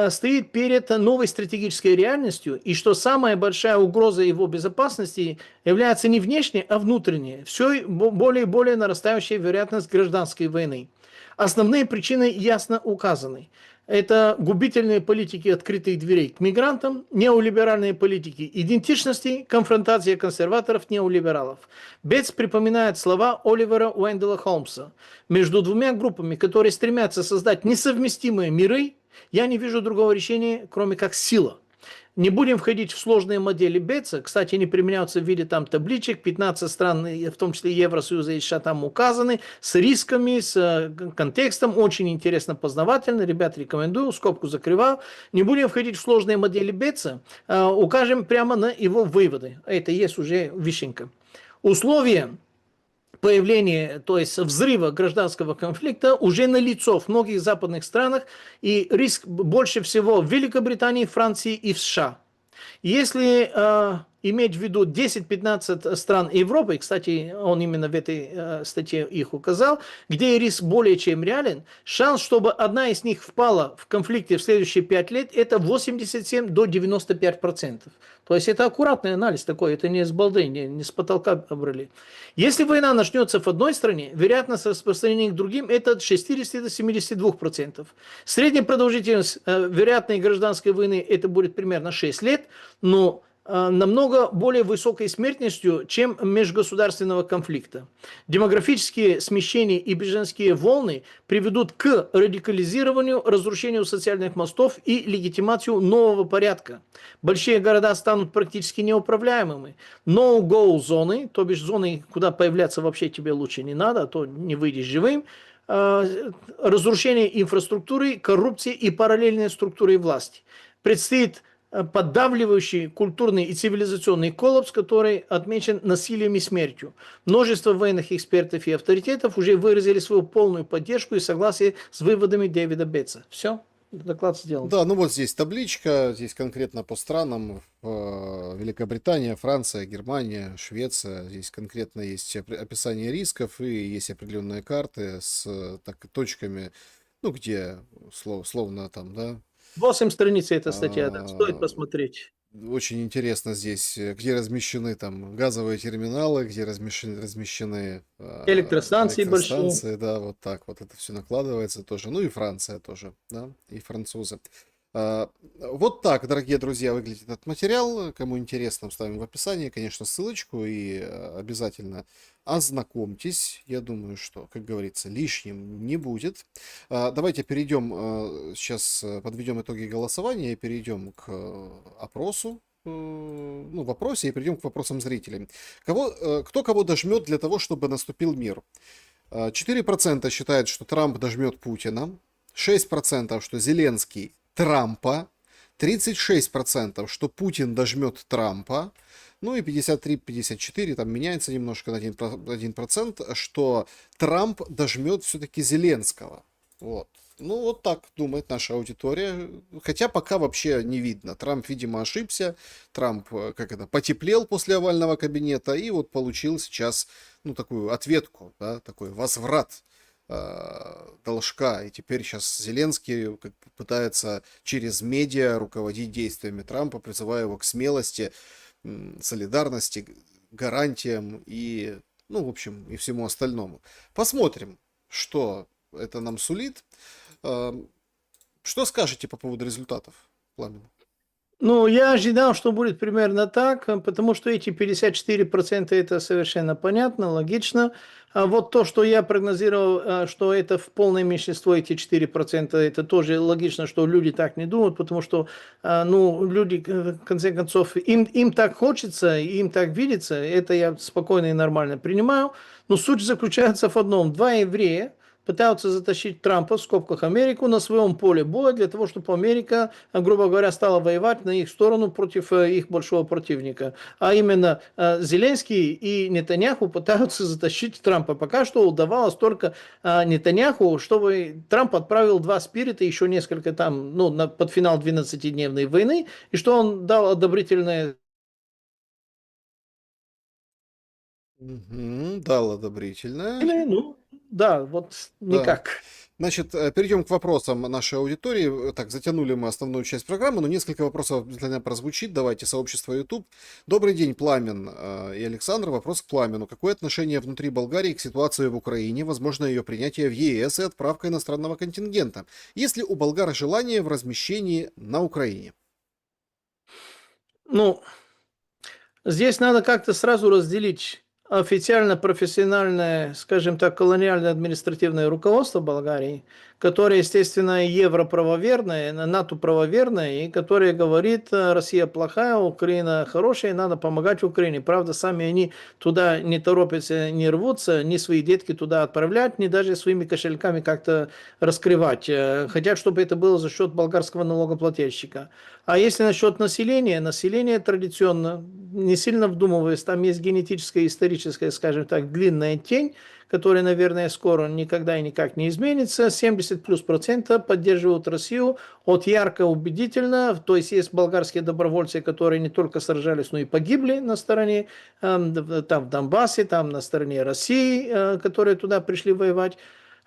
стоит перед новой стратегической реальностью, и что самая большая угроза его безопасности является не внешняя, а внутренняя. Все более и более нарастающая вероятность гражданской войны. Основные причины ясно указаны. Это губительные политики открытых дверей к мигрантам, неолиберальные политики идентичности, конфронтация консерваторов-неолибералов. Бетс припоминает слова Оливера Уэндела Холмса. Между двумя группами, которые стремятся создать несовместимые миры, я не вижу другого решения, кроме как сила. Не будем входить в сложные модели Бетса. Кстати, они применяются в виде там табличек. 15 стран, в том числе Евросоюза и США, там указаны. С рисками, с контекстом. Очень интересно, познавательно. Ребят, рекомендую. Скобку закрываю. Не будем входить в сложные модели Бетса. Укажем прямо на его выводы. Это есть уже вишенка. Условия появления, то есть взрыва гражданского конфликта уже налицо в многих западных странах, и риск больше всего в Великобритании, Франции и в США. Если иметь в виду 10-15 стран Европы, кстати, он именно в этой статье их указал, где риск более чем реален, шанс, чтобы одна из них впала в конфликте в следующие 5 лет, это 87 до 95%. То есть это аккуратный анализ такой, это не с балды, не с потолка брали. Если война начнется в одной стране, вероятность распространения к другим это от 60 до 72%. Средняя продолжительность вероятной гражданской войны это будет примерно 6 лет, но намного более высокой смертностью, чем межгосударственного конфликта. Демографические смещения и беженские волны приведут к радикализированию, разрушению социальных мостов и легитимацию нового порядка. Большие города станут практически неуправляемыми. No-go зоны, то бишь зоны, куда появляться вообще тебе лучше не надо, а то не выйдешь живым, разрушение инфраструктуры, коррупции и параллельные структуры власти. Предстоит поддавливающий культурный и цивилизационный коллапс, который отмечен насилием и смертью. Множество военных экспертов и авторитетов уже выразили свою полную поддержку и согласие с выводами Дэвида Бетса. Все, доклад сделан. Да, ну вот здесь табличка, здесь конкретно по странам. Великобритания, Франция, Германия, Швеция. Здесь конкретно есть описание рисков и есть определенные карты с точками, ну где словно там, да. 8 страниц эта статья, да, стоит посмотреть. Очень интересно здесь, где размещены там газовые терминалы, где размещены Электростанции электростанции, да, вот так вот это все накладывается тоже. Ну и Франция тоже, да, и французы. Вот так, дорогие друзья, выглядит этот материал. Кому интересно, ставим в описании, конечно, ссылочку и обязательно ознакомьтесь. Я думаю, что, как говорится, лишним не будет. Давайте перейдем, сейчас подведем итоги голосования и перейдем к опросу. Ну, в вопросе и перейдем к вопросам зрителей. Кто кого дожмет для того, чтобы наступил мир? 4% считают, что Трамп дожмет Путина. 6%, что Зеленский Трампа, 36%, что Путин дожмет Трампа, ну и 53-54, там меняется немножко на 1%, что Трамп дожмет все-таки Зеленского. Вот. Ну, вот так думает наша аудитория. Хотя пока вообще не видно. Трамп, видимо, ошибся. Трамп, потеплел после овального кабинета и вот получил сейчас, ну, такую ответку, да, такой возврат должка. И теперь сейчас Зеленский пытается через медиа руководить действиями Трампа, призывая его к смелости, солидарности, гарантиям и, ну, в общем, и всему остальному. Посмотрим, что это нам сулит. Что скажете по поводу результатов, Пламен? Ну, я ожидал, что будет примерно так, потому что эти 54% это совершенно понятно, логично. А вот то, что я прогнозировал, что это в полное меньшинство, эти 4%, это тоже логично, что люди так не думают, потому что, ну, люди, в конце концов, им так хочется, им так видится, это я спокойно и нормально принимаю. Но суть заключается в одном. Два еврея пытаются затащить Трампа, в скобках Америку, на своем поле боя, для того, чтобы Америка, грубо говоря, стала воевать на их сторону против их большого противника. А именно Зеленский и Нетаньяху пытаются затащить Трампа. Пока что удавалось только Нетаньяху, чтобы Трамп отправил 2 спирита, еще несколько там, ну, под финал 12-дневной войны, и что он дал одобрительное... Дал одобрительное. Ну, да, вот Да. никак. Значит, перейдем к вопросам нашей аудитории. Так, затянули мы основную часть программы, но несколько вопросов обязательно прозвучит. Давайте, сообщество YouTube. Добрый день, Пламен и Александр. Вопрос к Пламену. Какое отношение внутри Болгарии к ситуации в Украине? Возможно ее принятие в ЕС и отправка иностранного контингента? Есть ли у болгар желание в размещении на Украине? Ну, здесь надо как-то сразу разделить официально-профессиональное, скажем так, колониальное административное руководство Болгарии, которое, естественно, европравоверное, НАТО-правоверное, и которое говорит, Россия плохая, Украина хорошая, надо помогать Украине. Правда, сами они туда не торопятся, не рвутся, ни свои детки туда отправлять, ни даже своими кошельками как-то раскрывать. Хотят, чтобы это было за счет болгарского налогоплательщика. А если насчет населения, население традиционно, не сильно вдумываясь, там есть генетическая, историческая, скажем так, длинная тень, которая, наверное, скоро никогда и никак не изменится. 70+% поддерживают Россию от ярко убедительно. То есть есть болгарские добровольцы, которые не только сражались, но и погибли на стороне, там в Донбассе, там на стороне России, которые туда пришли воевать,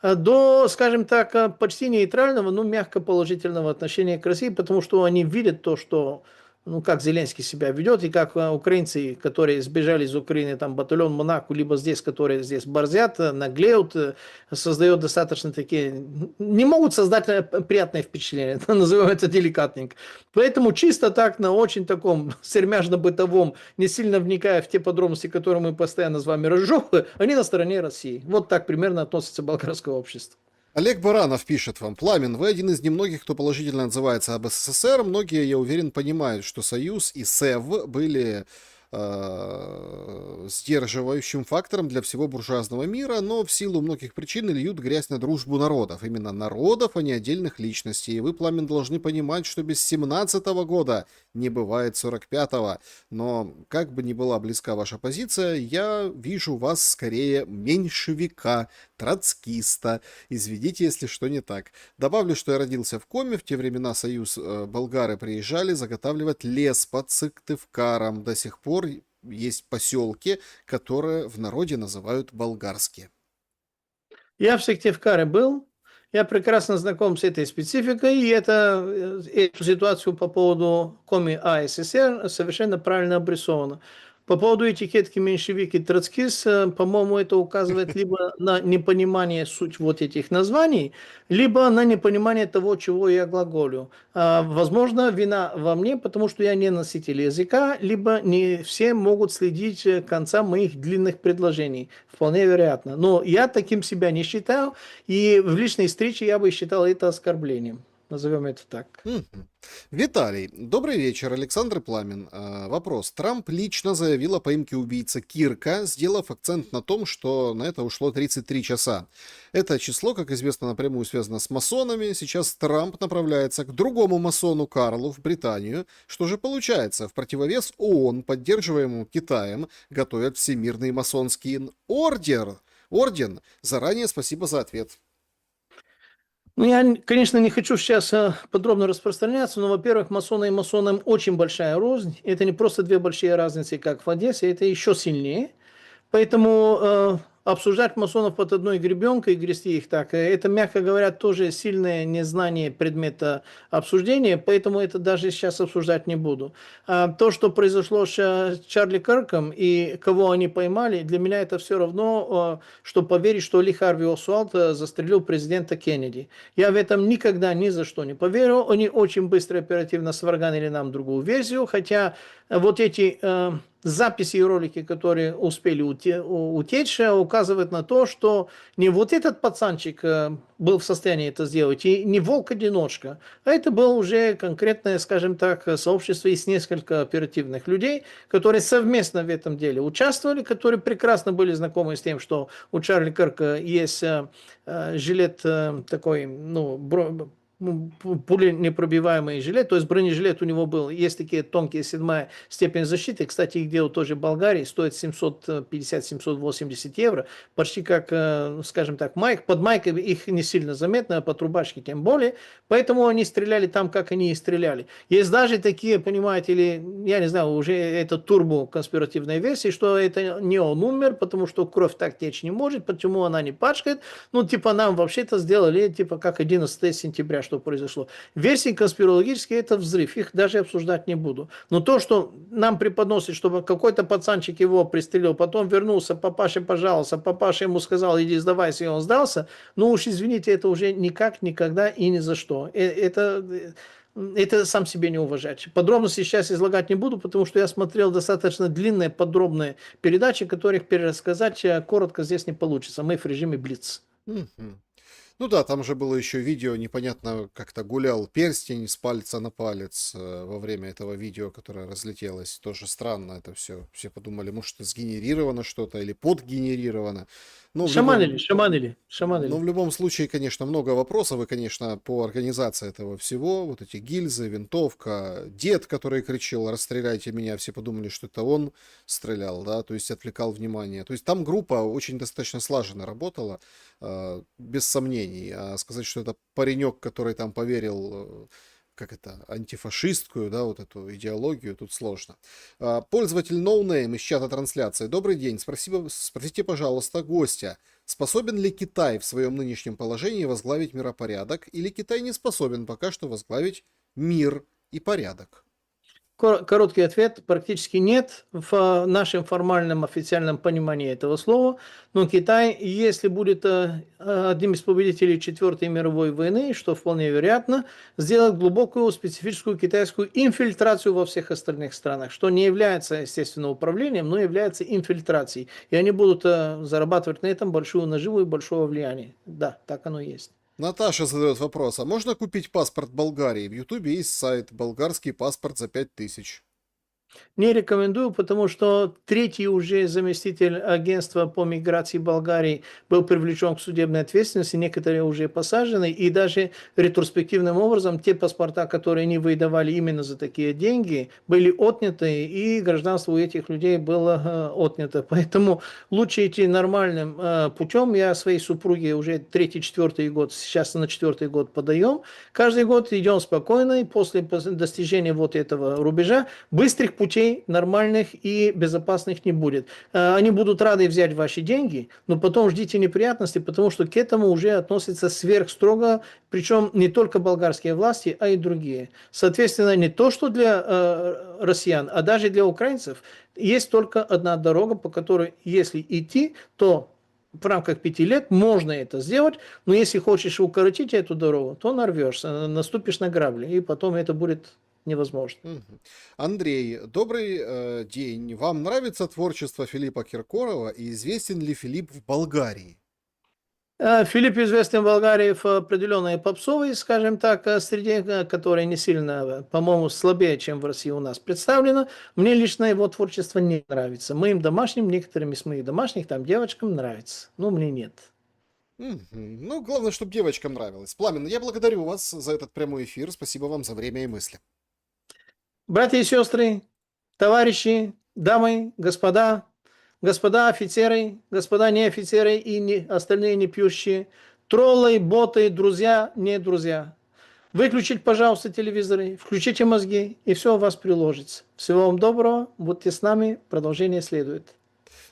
до, скажем так, почти нейтрального, но мягко положительного отношения к России, потому что они видят то, что ну, как Зеленский себя ведет, и как украинцы, которые сбежали из Украины, там, батальон Монако, либо здесь, которые здесь борзят, наглеют, создает достаточно такие, не могут создать приятное впечатление, назовем это деликатненько. Поэтому чисто так, на очень таком сермяжно-бытовом, не сильно вникая в те подробности, которые мы постоянно с вами разжевываем, они на стороне России. Вот так примерно относится болгарское общество. Олег Баранов пишет вам: Пламен, вы один из немногих, кто положительно отзывается об СССР. Многие, я уверен, понимают, что Союз и СЭВ были сдерживающим фактором для всего буржуазного мира, но в силу многих причин льют грязь на дружбу народов. Именно народов, а не отдельных личностей. И вы, Пламен, должны понимать, что без 17-го года не бывает 45-го. Но как бы ни была близка ваша позиция, я вижу вас скорее меньшевика, троцкиста. Извините, если что не так. Добавлю, что я родился в Коме. В те времена Союз болгары приезжали заготавливать лес под Сыктывкаром. До сих пор есть поселки, которые в народе называют болгарские. Я в Сыктывкаре был, я прекрасно знаком с этой спецификой, и эту ситуацию по поводу Коми АССР совершенно правильно обрисована. По поводу этикетки меньшевик и троцкист, по-моему, это указывает либо на непонимание суть вот этих названий, либо на непонимание того, чего я глаголю. Возможно, вина во мне, потому что я не носитель языка, либо не все могут следить конца моих длинных предложений. Вполне вероятно. Но я таким себя не считаю, и в личной встрече я бы считал это оскорблением. Назовем это так. Мгм. Виталий, добрый вечер, Александр Пламен. Вопрос. Трамп лично заявил о поимке убийцы Кирка, сделав акцент на том, что на это ушло 33 часа. Это число, как известно, напрямую связано с масонами. Сейчас Трамп направляется к другому масону Карлу в Британию. Что же получается? В противовес ООН, поддерживаемому Китаем, готовят Всемирный масонский орден. Заранее спасибо за ответ. Ну, я, конечно, не хочу сейчас подробно распространяться, но, во-первых, масоны и масонам очень большая рознь. Это не просто две большие разницы, как в Одессе, это еще сильнее. Поэтому обсуждать масонов под одной гребенкой и грести их так, это, мягко говоря, тоже сильное незнание предмета обсуждения, поэтому это даже сейчас обсуждать не буду. То, что произошло с Чарли Кирком и кого они поймали, для меня это все равно, что поверить, что Ли Харви Освальд застрелил президента Кеннеди. Я в этом никогда ни за что не поверю. Они очень быстро и оперативно сварганили нам другую версию, хотя вот эти записи и ролики, которые успели утечь, указывают на то, что не вот этот пацанчик был в состоянии это сделать, и не волк-одиночка, а это было уже конкретное, скажем так, сообщество из нескольких оперативных людей, которые совместно в этом деле участвовали, которые прекрасно были знакомы с тем, что у Чарли Кирка есть жилет такой, ну, пуленепробиваемый жилет, то есть бронежилет у него был, есть такие тонкие 7-я степень защиты, кстати, их делают тоже в Болгарии, стоит 750-780 евро, почти как, скажем так, майк, под майкой их не сильно заметно, а под рубашкой тем более, поэтому они стреляли там, как они и стреляли. Есть даже такие, понимаете, или, я не знаю, уже это турбо-конспиративная версия, что это не он умер, потому что кровь так течь не может, почему она не пачкает, ну, типа, нам вообще-то сделали, типа, как 11 сентября, что произошло. Версии конспирологические – это взрыв, их даже обсуждать не буду. Но то, что нам преподносит, чтобы какой-то пацанчик его пристрелил, потом вернулся, папаше пожаловался, папаша ему сказал, иди сдавайся, и он сдался, ну уж извините, это уже никак, никогда и ни за что. Это сам себе не уважать. Подробности сейчас излагать не буду, потому что я смотрел достаточно длинные, подробные передачи, которых перерассказать коротко здесь не получится. Мы в режиме Блиц. Мгм. Ну да, там же было еще видео, непонятно, как-то гулял перстень с пальца на палец во время этого видео, которое разлетелось. Тоже странно это все. Все подумали, может, сгенерировано что-то или подгенерировано. Ну, в любом, но Шаманили. в любом случае, конечно, много вопросов, и, конечно, по организации этого всего, вот эти гильзы, винтовка, дед, который кричал: «Расстреляйте меня», все подумали, что это он стрелял, да, то есть отвлекал внимание. То есть там группа очень достаточно слаженно работала, без сомнений. А сказать, что это паренек, который там поверил, как это, антифашистскую, да, вот эту идеологию, тут сложно. Пользователь NoName из чата трансляции. Добрый день. Спросите, пожалуйста, гостя, способен ли Китай в своем нынешнем положении возглавить миропорядок, или Китай не способен пока что возглавить мир и порядок? Короткий ответ – практически нет в нашем формальном официальном понимании этого слова. Но Китай, если будет одним из победителей Четвертой мировой войны, что вполне вероятно, сделает глубокую специфическую китайскую инфильтрацию во всех остальных странах, что не является, естественно, управлением, но является инфильтрацией. И они будут зарабатывать на этом большую наживу и большое влияние. Да, так оно и есть. Наташа задает вопрос, а можно купить паспорт Болгарии? В Ютубе есть сайт «Болгарский паспорт за 5000». Не рекомендую, потому что третий уже заместитель агентства по миграции Болгарии был привлечен к судебной ответственности, некоторые уже посажены, и даже ретроспективным образом те паспорта, которые они выдавали именно за такие деньги, были отняты, и гражданство у этих людей было отнято. Поэтому лучше идти нормальным путем. Я своей супруге уже третий-четвертый год, сейчас на четвертый год подаем. Каждый год идем спокойно, и после достижения вот этого рубежа быстрых путей нормальных и безопасных не будет. Они будут рады взять ваши деньги, но потом ждите неприятностей, потому что к этому уже относятся сверхстрого, причем не только болгарские власти, а и другие. Соответственно, не то, что для россиян, а даже для украинцев есть только одна дорога, по которой, если идти, то в рамках 5 лет можно это сделать, но если хочешь укоротить эту дорогу, то нарвешься, наступишь на грабли, и потом это будет невозможно. Мгм. Андрей, добрый день. Вам нравится творчество Филиппа Киркорова и известен ли Филипп в Болгарии? Филипп известен в Болгарии в определенной попсовой, скажем так, среде, которая не сильно, по-моему, слабее, чем в России у нас представлена. Мне лично его творчество не нравится. Моим домашним, некоторым из моих домашних, там, девочкам нравится. Но мне нет. Мгм. Ну, главное, чтобы девочкам нравилось. Пламен, я благодарю вас за этот прямой эфир. Спасибо вам за время и мысли. Братья и сестры, товарищи, дамы, господа офицеры, господа не офицеры и остальные не пьющие, троллы, боты, друзья, не друзья. Выключить, пожалуйста, телевизоры, включите мозги, и все у вас приложится. Всего вам доброго, будьте с нами, продолжение следует.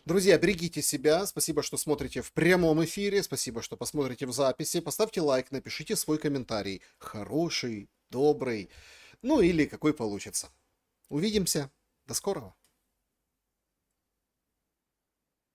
Друзья, берегите себя. Спасибо, что смотрите в прямом эфире. Спасибо, что посмотрите в записи. Поставьте лайк, напишите свой комментарий. Хороший, добрый. Ну или какой получится. Увидимся. До скорого.